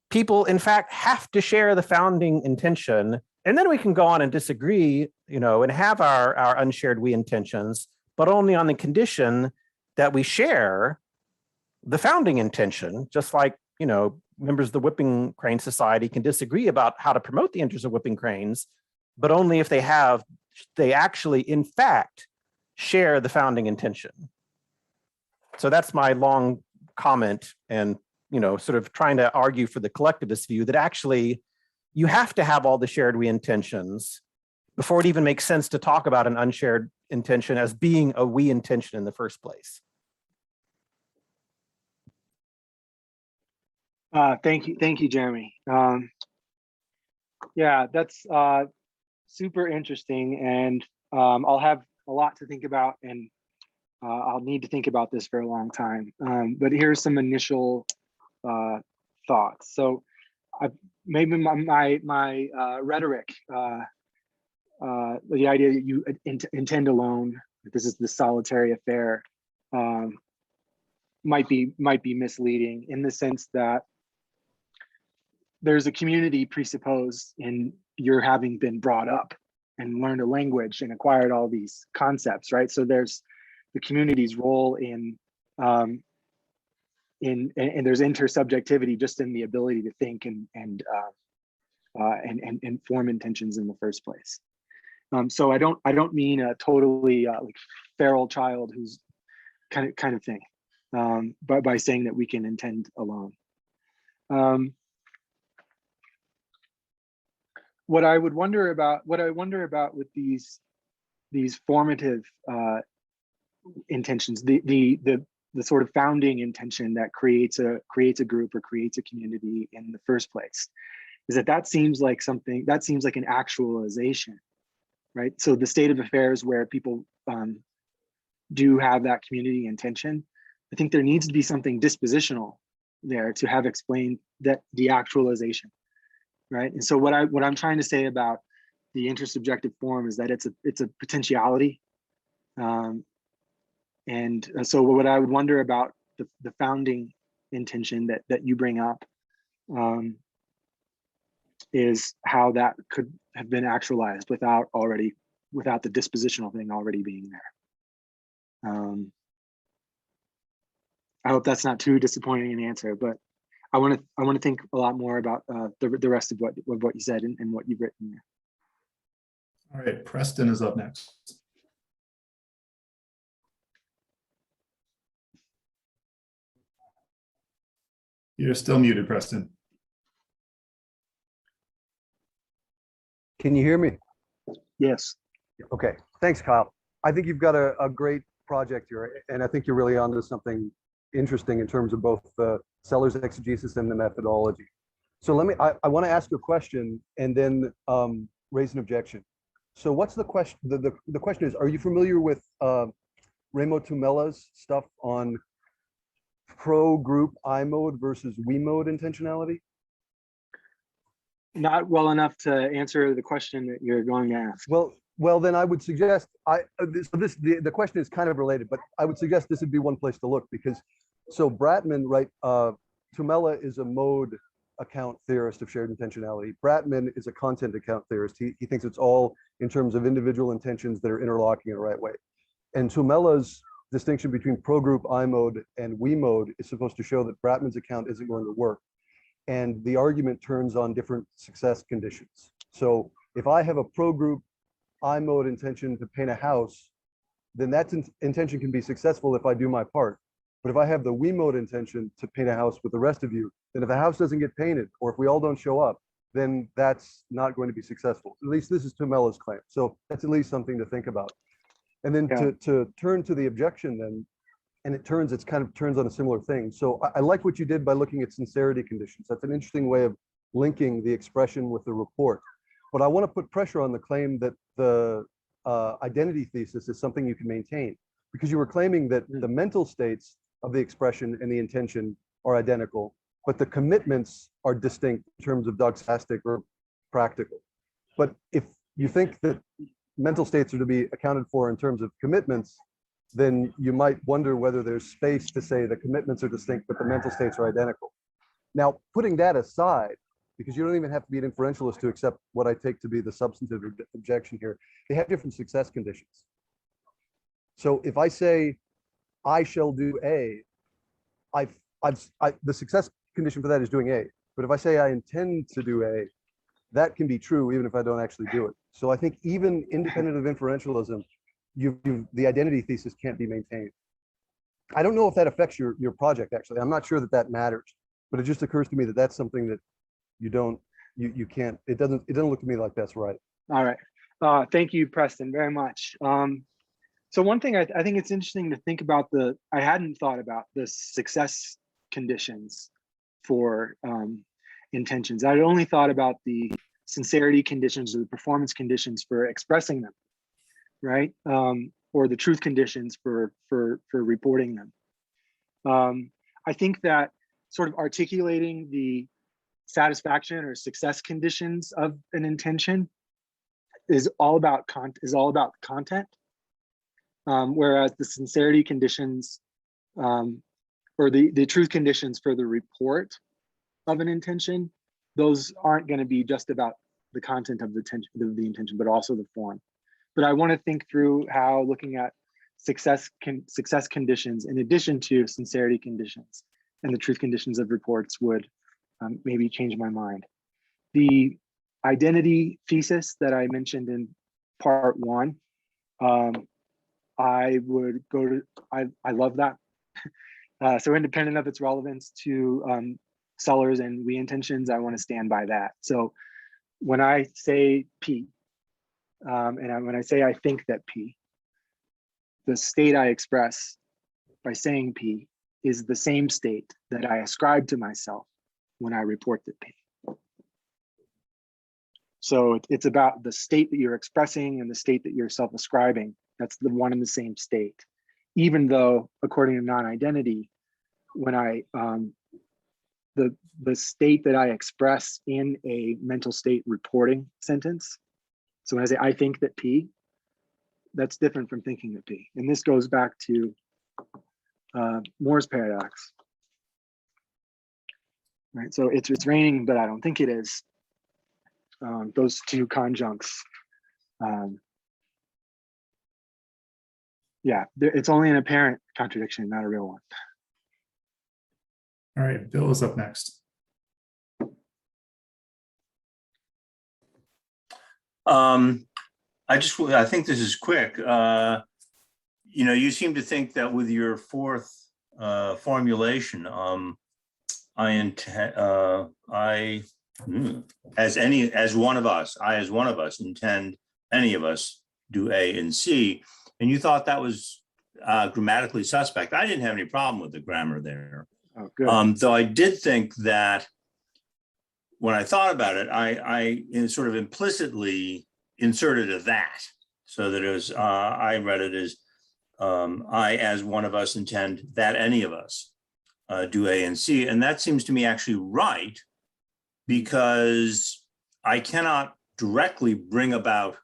people in fact have to share the founding intention. And then we can go on and disagree, and have our unshared we intentions, but only on the condition that we share the founding intention, just like, members of the Whooping Crane Society can disagree about how to promote the interests of whooping cranes, but only if they actually, in fact, share the founding intention. So that's my long comment, and, sort of trying to argue for the collectivist view that actually you have to have all the shared we intentions before it even makes sense to talk about an unshared intention as being a we intention in the first place. Thank you, Jeremy. Yeah, that's super interesting, and I'll have a lot to think about, and I'll need to think about this for a long time. But here's some initial thoughts. So maybe my rhetoric, the idea that you intend alone, that this is the solitary affair, might be misleading, in the sense that there's a community presupposed in your having been brought up and learned a language and acquired all these concepts, right? So there's the community's role in there's intersubjectivity just in the ability to think and form intentions in the first place. So I don't mean a totally like feral child who's kind of thing, but by saying that we can intend alone. What I wonder about with these formative intentions, the sort of founding intention that creates a group or creates a community in the first place, is that seems like an actualization, right? So the state of affairs where people do have that community intention, I think there needs to be something dispositional there to have explained that the actualization, right? And so what I'm trying to say about the intersubjective form is that it's a potentiality. And so what I would wonder about the founding intention that you bring up is how that could have been actualized without the dispositional thing already being there. I hope that's not too disappointing an answer, but I want to think a lot more about the rest of what you said and what you've written there. All right, Preston is up next. You're still muted, Preston. Can you hear me? Yes. Okay, thanks, Kyle. I think you've got a great project here, and I think you're really onto something interesting in terms of both the Sellars exegesis and the methodology. So I want to ask you a question and then raise an objection. So what's the question? The question is, are you familiar with Remo Tumella's stuff on pro-group I mode versus we mode intentionality? Not well enough to answer the question that you're going to ask. Well, then I would suggest the question is kind of related, but I would suggest this would be one place to look, because so Bratman, right? Tumella is a mode account theorist of shared intentionality. Bratman is a content account theorist. He thinks it's all in terms of individual intentions that are interlocking in the right way. And Tumella's distinction between pro-group I mode and we mode is supposed to show that Bratman's account isn't going to work. And the argument turns on different success conditions. So if I have a pro-group I mode intention to paint a house, then that intention can be successful if I do my part. But if I have the we mode intention to paint a house with the rest of you, then if the house doesn't get painted, or if we all don't show up, then that's not going to be successful. At least this is Tumella's claim. So that's at least something to think about. And then to turn to the objection then, and it kind of turns on a similar thing. So I like what you did by looking at sincerity conditions. That's an interesting way of linking the expression with the report. But I want to put pressure on the claim that the identity thesis is something you can maintain, because you were claiming that the mental states of the expression and the intention are identical, but the commitments are distinct in terms of doxastic or practical. But if you think that mental states are to be accounted for in terms of commitments, then you might wonder whether there's space to say the commitments are distinct, but the mental states are identical. Now, putting that aside, because you don't even have to be an inferentialist to accept what I take to be the substantive objection here, they have different success conditions. So if I say, I shall do A, the success condition for that is doing A. But if I say I intend to do A, that can be true even if I don't actually do it. So I think even independent of inferentialism, the identity thesis can't be maintained. I don't know if that affects your project, actually. I'm not sure that that matters, but it just occurs to me that that's something that you can't, it doesn't look to me like that's right. All right. Thank you, Preston, very much. So one thing I think it's interesting to think about I hadn't thought about the success conditions for intentions. I'd only thought about the sincerity conditions or the performance conditions for expressing them, right? Or the truth conditions for reporting them. I think that sort of articulating the satisfaction or success conditions of an intention is all about content, whereas the sincerity conditions or the truth conditions for the report of an intention, those aren't going to be just about the content of the intention, but also the form. But I want to think through how looking at success conditions in addition to sincerity conditions and the truth conditions of reports would maybe change my mind. The identity thesis that I mentioned in part one, I would go to, I love that. So independent of its relevance to Sellars and we intentions, I want to stand by that. So when I say P, and when I say I think that P, the state I express by saying P is the same state that I ascribe to myself when I report that P. So it's about the state that you're expressing and the state that you're self-ascribing. That's the one and the same state. Even though, according to non-identity, when I the state that I express in a mental state reporting sentence. So when I say I think that P, that's different from thinking that P. And this goes back to Moore's paradox. Right. So it's raining, but I don't think it is. Those two conjuncts. Yeah, it's only an apparent contradiction, not a real one. All right, Bill is up next. I think this is quick. You seem to think that with your fourth formulation, as one of us intend any of us do A and C, and you thought that was grammatically suspect. I didn't have any problem with the grammar there. Oh, good. Though I did think that when I thought about it, I sort of implicitly inserted a that, so that it was, I read it as, I, as one of us, intend that any of us do A and C. And that seems to me actually right, because I cannot directly bring about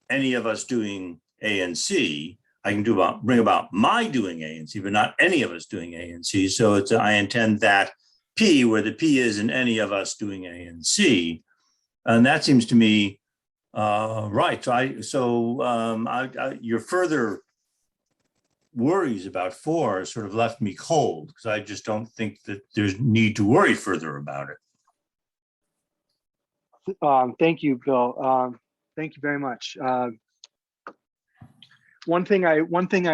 any of us doing A and C. I can bring about my doing A and C, but not any of us doing A and C. So it's, I intend that P, where the P is in any of us doing A and C. And that seems to me right. So your further worries about 4 sort of left me cold, because I just don't think that there's need to worry further about it. Thank you, Bill. Thank you very much. One thing I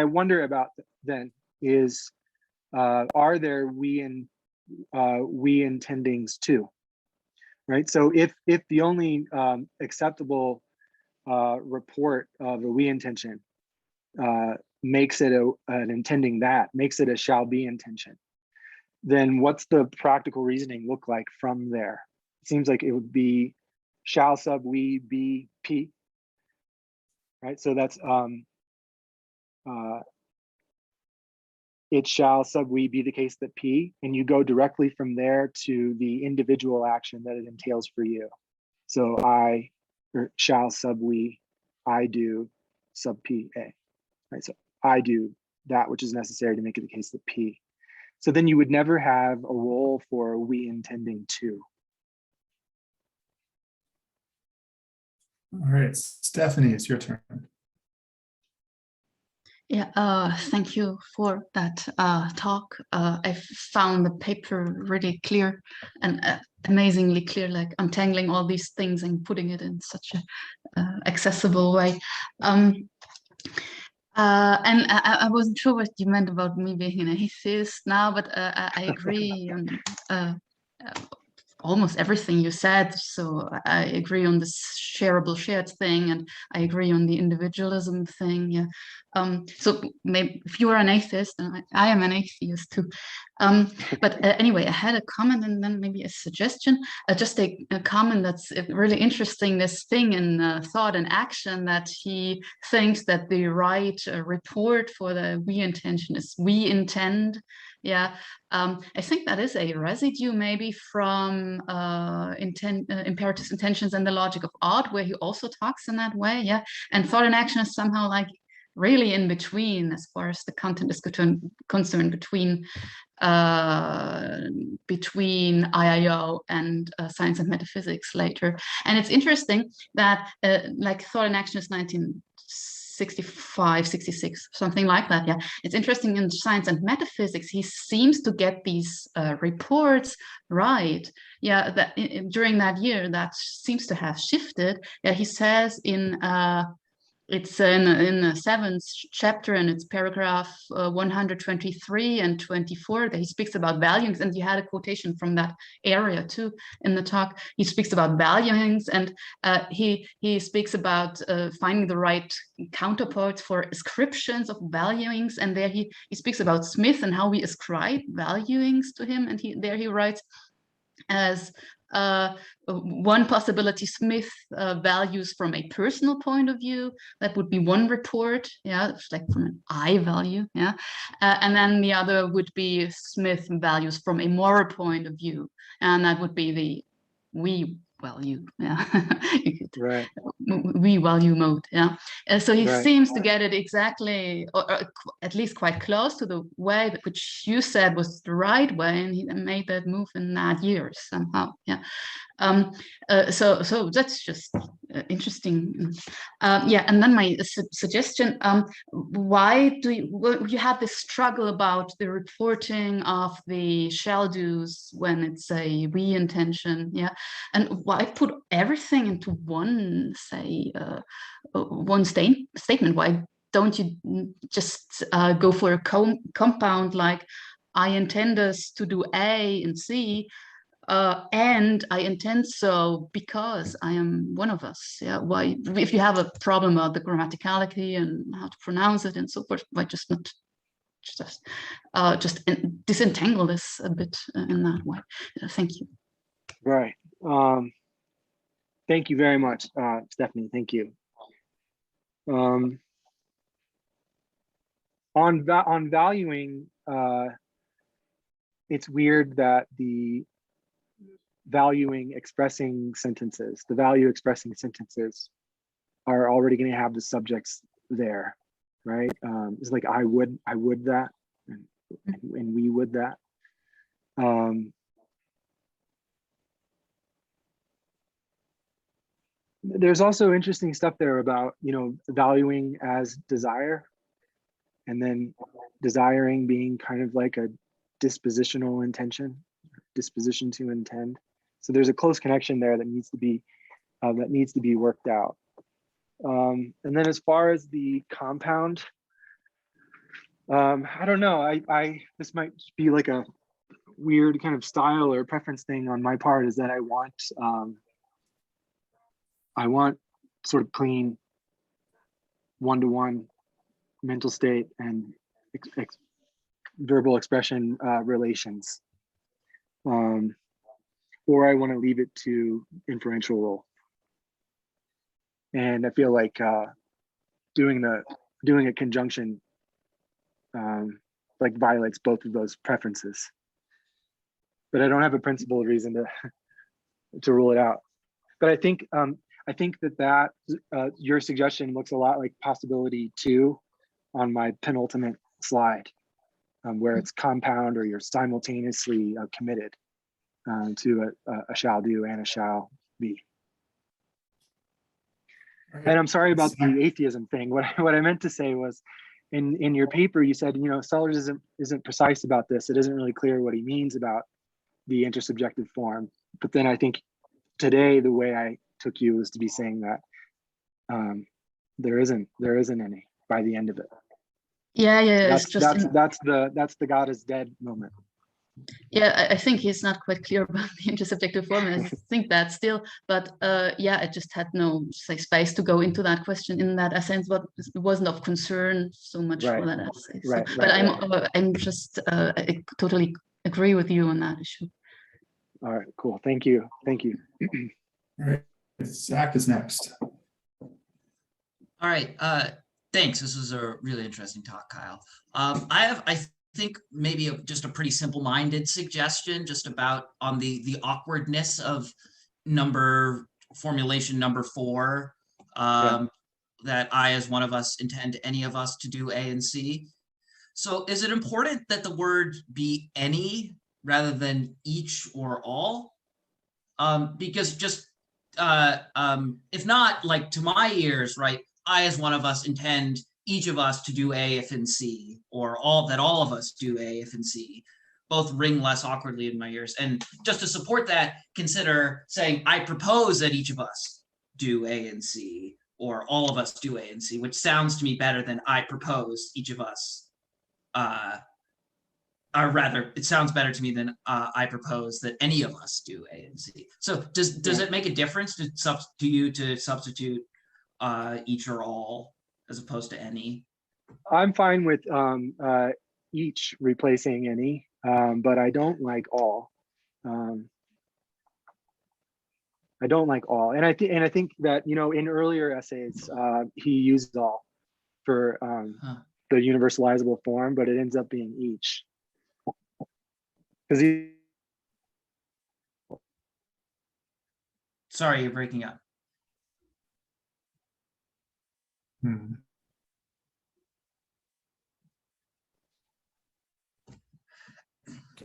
wonder about then is, are there we intendings too? Right. So if the only acceptable report of a we intention makes it an intending that, makes it a shall be intention, then what's the practical reasoning look like from there? It seems like it would be shall sub we be P, right? So that's it shall sub we be the case that P, and you go directly from there to the individual action that it entails for you. So I, or shall sub we, I do sub P A, right? So I do that which is necessary to make it the case that P. So then you would never have a role for we intending to. All right, Stephanie, it's your turn. Yeah, thank you for that talk. I found the paper really clear and amazingly clear, like untangling all these things and putting it in such a accessible way. And I wasn't sure what you meant about me being an atheist now, but I agree on almost everything you said. So I agree on this sharable shared thing, and I agree on the individualism thing. Yeah. So maybe if you are an atheist, and I am an atheist too. But anyway, I had a comment and then maybe a suggestion. Just a comment that's really interesting. This thing in thought and action, that he thinks that the right report for the we intention is we intend. Yeah, I think that is a residue maybe from imperative intentions and the logic of art, where he also talks in that way. Yeah, and thought and action is somehow like really in between as far as the content is concerned, between IIO and science and metaphysics later. And it's interesting that like thought and action is 1965, 66, something like that. Yeah, it's interesting in science and metaphysics, he seems to get these reports right. Yeah, that during that year that seems to have shifted. Yeah, he says in it's in the 7th chapter, and it's paragraph 123 and 24 that he speaks about valuings, and you had a quotation from that area too in the talk. He speaks about valuings, and he speaks about finding the right counterparts for ascriptions of valuings, and there he speaks about Smith and how we ascribe valuings to him, and there he writes as one possibility, Smith values from a personal point of view. That would be one report. Yeah, it's like from an I value. Yeah, and then the other would be Smith values from a moral point of view, and that would be the we value. Yeah, right. We value mode. Yeah, so he Right. seems to get it exactly, or at least quite close to the way that which you said was the right way, and he made that move in that year somehow. Yeah, So that's just interesting. Yeah, and then my suggestion: why do you have this struggle about the reporting of the shall do's when it's a we intention? Yeah, and why put everything into one, say, one statement? Why don't you just go for a compound like I intend us to do A and C? And I intend so because I am one of us. Yeah. Why, if you have a problem about the grammaticality and how to pronounce it and so forth, why just not just disentangle this a bit in that way? Thank you. Right. Thank you very much, Stephanie. Thank you. On valuing, it's weird that the value expressing sentences are already going to have the subjects there, right? It's like I would that, and we would that. There's also interesting stuff there about, you know, valuing as desire, and then desiring being kind of like a dispositional intention, disposition to intend. So there's a close connection there that needs to be worked out. And then as far as the compound, I don't know. This might be like a weird kind of style or preference thing on my part, is that I want sort of clean one-to-one mental state and verbal expression relations. Or I want to leave it to inferential role. And I feel like doing a conjunction like violates both of those preferences. But I don't have a principled reason to rule it out. But I think that your suggestion looks a lot like possibility 2 on my penultimate slide, where it's compound, or you're simultaneously committed to a shall do and a shall be. And I'm sorry about the atheism thing. What I meant to say was, in your paper, you said, you know, Sellars isn't precise about this. It isn't really clear what he means about the intersubjective form. But then I think today, the way I took you was to be saying that there isn't any by the end of it. Yeah. That's the God is dead moment. Yeah, I think he's not quite clear about the intersubjective form, and I think that still, but yeah, I just had no space to go into that question in that essence, but it wasn't of concern so much for that essay. So, but I'm just I totally agree with you on that issue. All right, cool. Thank you. All right, Zach is next. All right, thanks. This was a really interesting talk, Kyle. I think maybe just a pretty simple-minded suggestion just about on the awkwardness of formulation number 4, that I as one of us intend any of us to do A and C. So is it important that the word be any rather than each or all? Because just if not, like, to my ears, right, I as one of us intend each of us to do A, if, and C, or all of us do A, if, and C, both ring less awkwardly in my ears. And just to support that, consider saying, I propose that each of us do A and C, or all of us do A and C, which sounds to me better than I propose each of us, or rather, it sounds better to me than I propose that any of us do A and C. So does it make a difference to you to substitute each or all as opposed to any? I'm fine with each replacing any, but I don't like all. I don't like all, and I think that, you know, in earlier essays he used all for the universalizable form, but it ends up being each. Because Sorry, you're breaking up. Can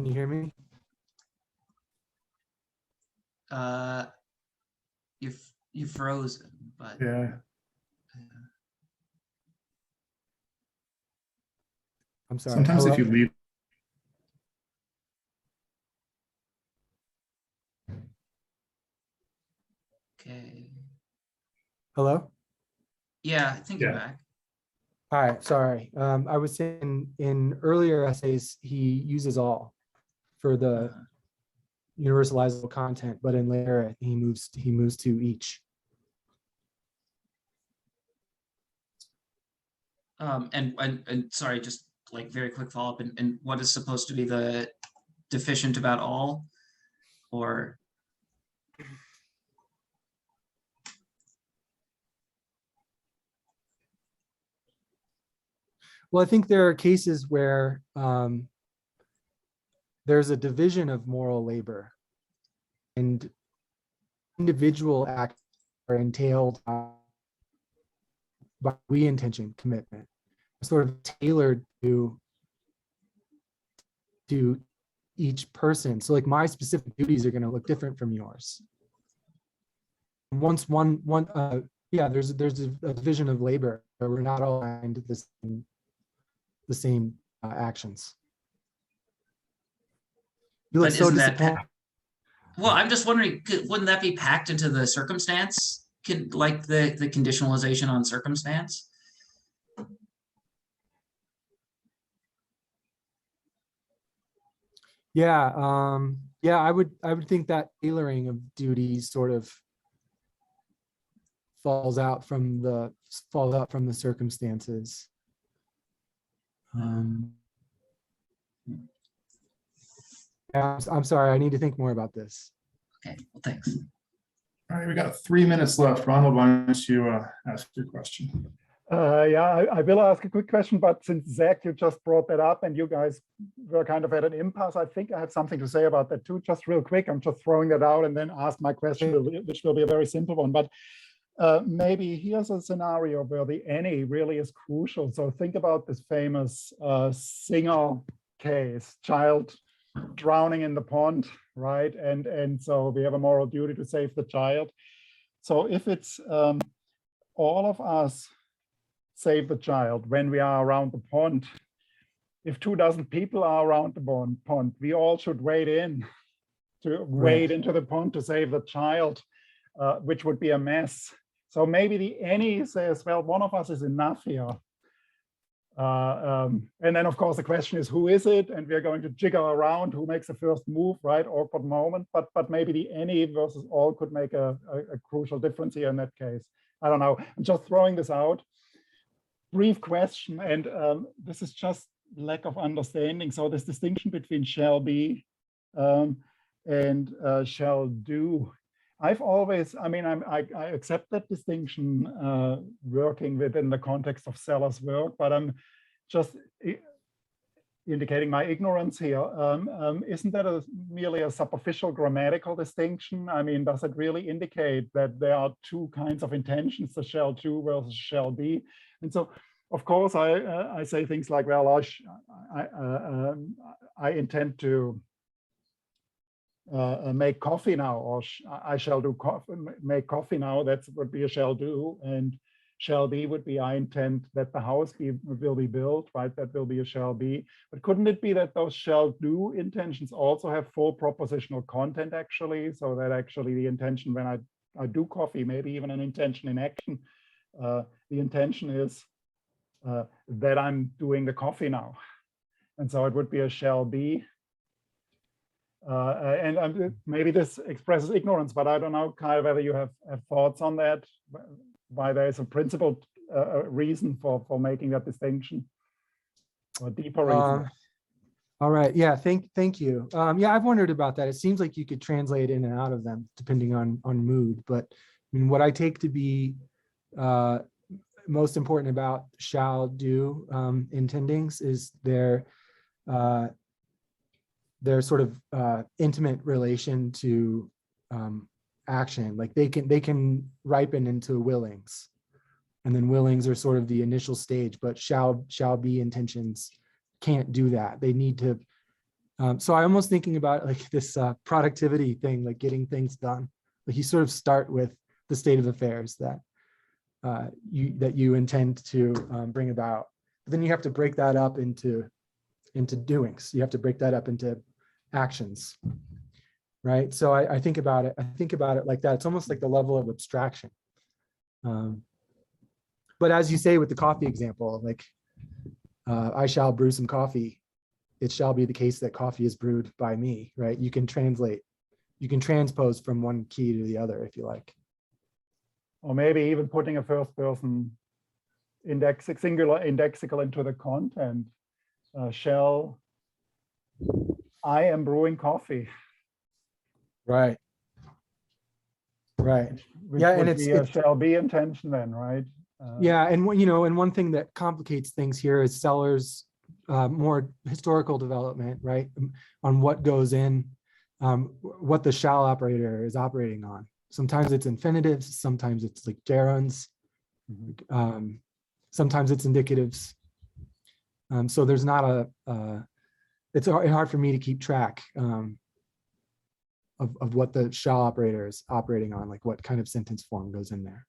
you hear me? you're frozen, but Yeah. I'm sorry. Sometimes if Hello? you leave. okay. Hello? Yeah, I think you're Yeah. back. Hi, sorry. I was saying in earlier essays, he uses all for the universalizable content, but in later he moves to each. And sorry, just like very quick follow-up, and what is supposed to be the deficient about all, or Well, I think there are cases where there's a division of moral labor, and individual acts are entailed by we intention commitment, sort of tailored to each person. So like my specific duties are going to look different from yours. Once there's a division of labor, but we're not all aligned to the same actions. You look but so isn't that disappointed. well, I'm just wondering, wouldn't that be packed into the circumstance? Like the conditionalization on circumstance? Yeah, yeah, I would think that tailoring of duties sort of falls out from the circumstances. Yeah, I'm sorry, I need to think more about this. Okay, well, thanks. All right, we got 3 minutes left. Ronald, why don't you ask your question? Yeah, I will ask a quick question, but since Zach, you just brought that up and you guys were kind of at an impasse, I think I have something to say about that too, just real quick. I'm just throwing that out and then ask my question, which will be a very simple one. But maybe here's a scenario where the any really is crucial. So think about this famous Singer case, child drowning in the pond, right? And so we have a moral duty to save the child. So if it's all of us save the child when we are around the pond, if 24 people are around the pond, we all should wade into the pond to save the child, which would be a mess. So maybe the any says, well, one of us is enough here. And then of course the question is, who is it? And we're going to jiggle around who makes the first move, right? Awkward moment, but maybe the any versus all could make a crucial difference here in that case. I don't know, I'm just throwing this out. Brief question, and this is just lack of understanding. So this distinction between shall be and shall do. I've always, I mean, I accept that distinction working within the context of Sellars' work, but I'm just indicating my ignorance here. Isn't that merely a superficial grammatical distinction? I mean, does it really indicate that there are two kinds of intentions, the shall do versus shall be? And so, of course, I say things like, well, I intend to make coffee now, or I shall do make coffee now. That would be a shall do, and shall be would be I intend that the house will be built, right? That will be a shall be. But couldn't it be that those shall do intentions also have full propositional content actually, so that actually the intention when I do coffee, maybe even an intention in action, the intention is that I'm doing the coffee now, and so it would be a shall be. And maybe this expresses ignorance, but I don't know, Kyle, whether you have thoughts on that, why there is a principled reason for making that distinction, or deeper reason. All right, yeah, thank you. Yeah, I've wondered about that. It seems like you could translate in and out of them depending on mood, but I mean, what I take to be most important about shall do intendings is their sort of intimate relation to action. Like they can ripen into willings, and then willings are sort of the initial stage, but shall be intentions can't do that. They need to So I'm almost thinking about like this productivity thing, like getting things done. Like you sort of start with the state of affairs that you intend to bring about. But then you have to break that up into doings. You have to break that up into actions, right? So I think about it. I think about it like that. It's almost like the level of abstraction. But as you say with the coffee example, like I shall brew some coffee. It shall be the case that coffee is brewed by me, right? You can translate, you can transpose from one key to the other if you like. Or maybe even putting a first person singular indexical into the content. Shall I am brewing coffee. Right. Right. Which Yeah, and would be a shall be intention then, right? Yeah, and one thing that complicates things here is Sellars' more historical development, right? On what goes in, what the shall operator is operating on. Sometimes it's infinitives, sometimes it's like gerunds, sometimes it's indicatives. So there's not it's hard for me to keep track of what the shall operator is operating on, like what kind of sentence form goes in there.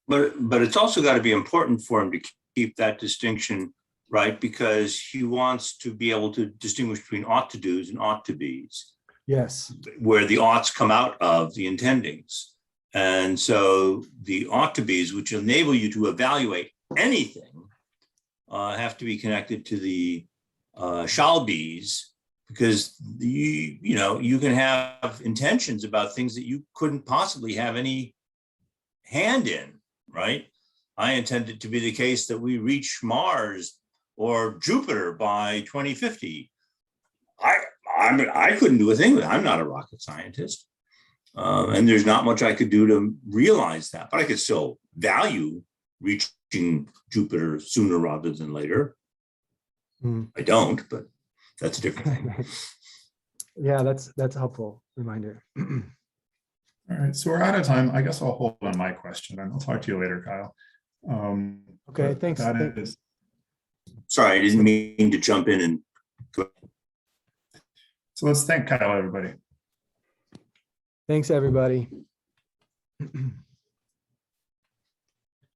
But it's also got to be important for him to keep that distinction, right? Because he wants to be able to distinguish between ought to do's and ought to be's. Yes. Where the oughts come out of the intendings. And so the ought to be's, which enable you to evaluate anything, have to be connected to the shall be's, because you can have intentions about things that you couldn't possibly have any hand in, right? I intend it to be the case that we reach Mars or Jupiter by 2050. I couldn't do a thing with it. I'm not a rocket scientist. And there's not much I could do to realize that, but I could still value reaching Jupiter sooner rather than later. I don't, but that's a different thing. Yeah, that's a helpful reminder. All right, so we're out of time. I guess I'll hold on my question and I'll talk to you later, Kyle. Okay, thanks. Sorry, I didn't mean to jump in and go. So let's thank Kyle, everybody. Thanks, everybody.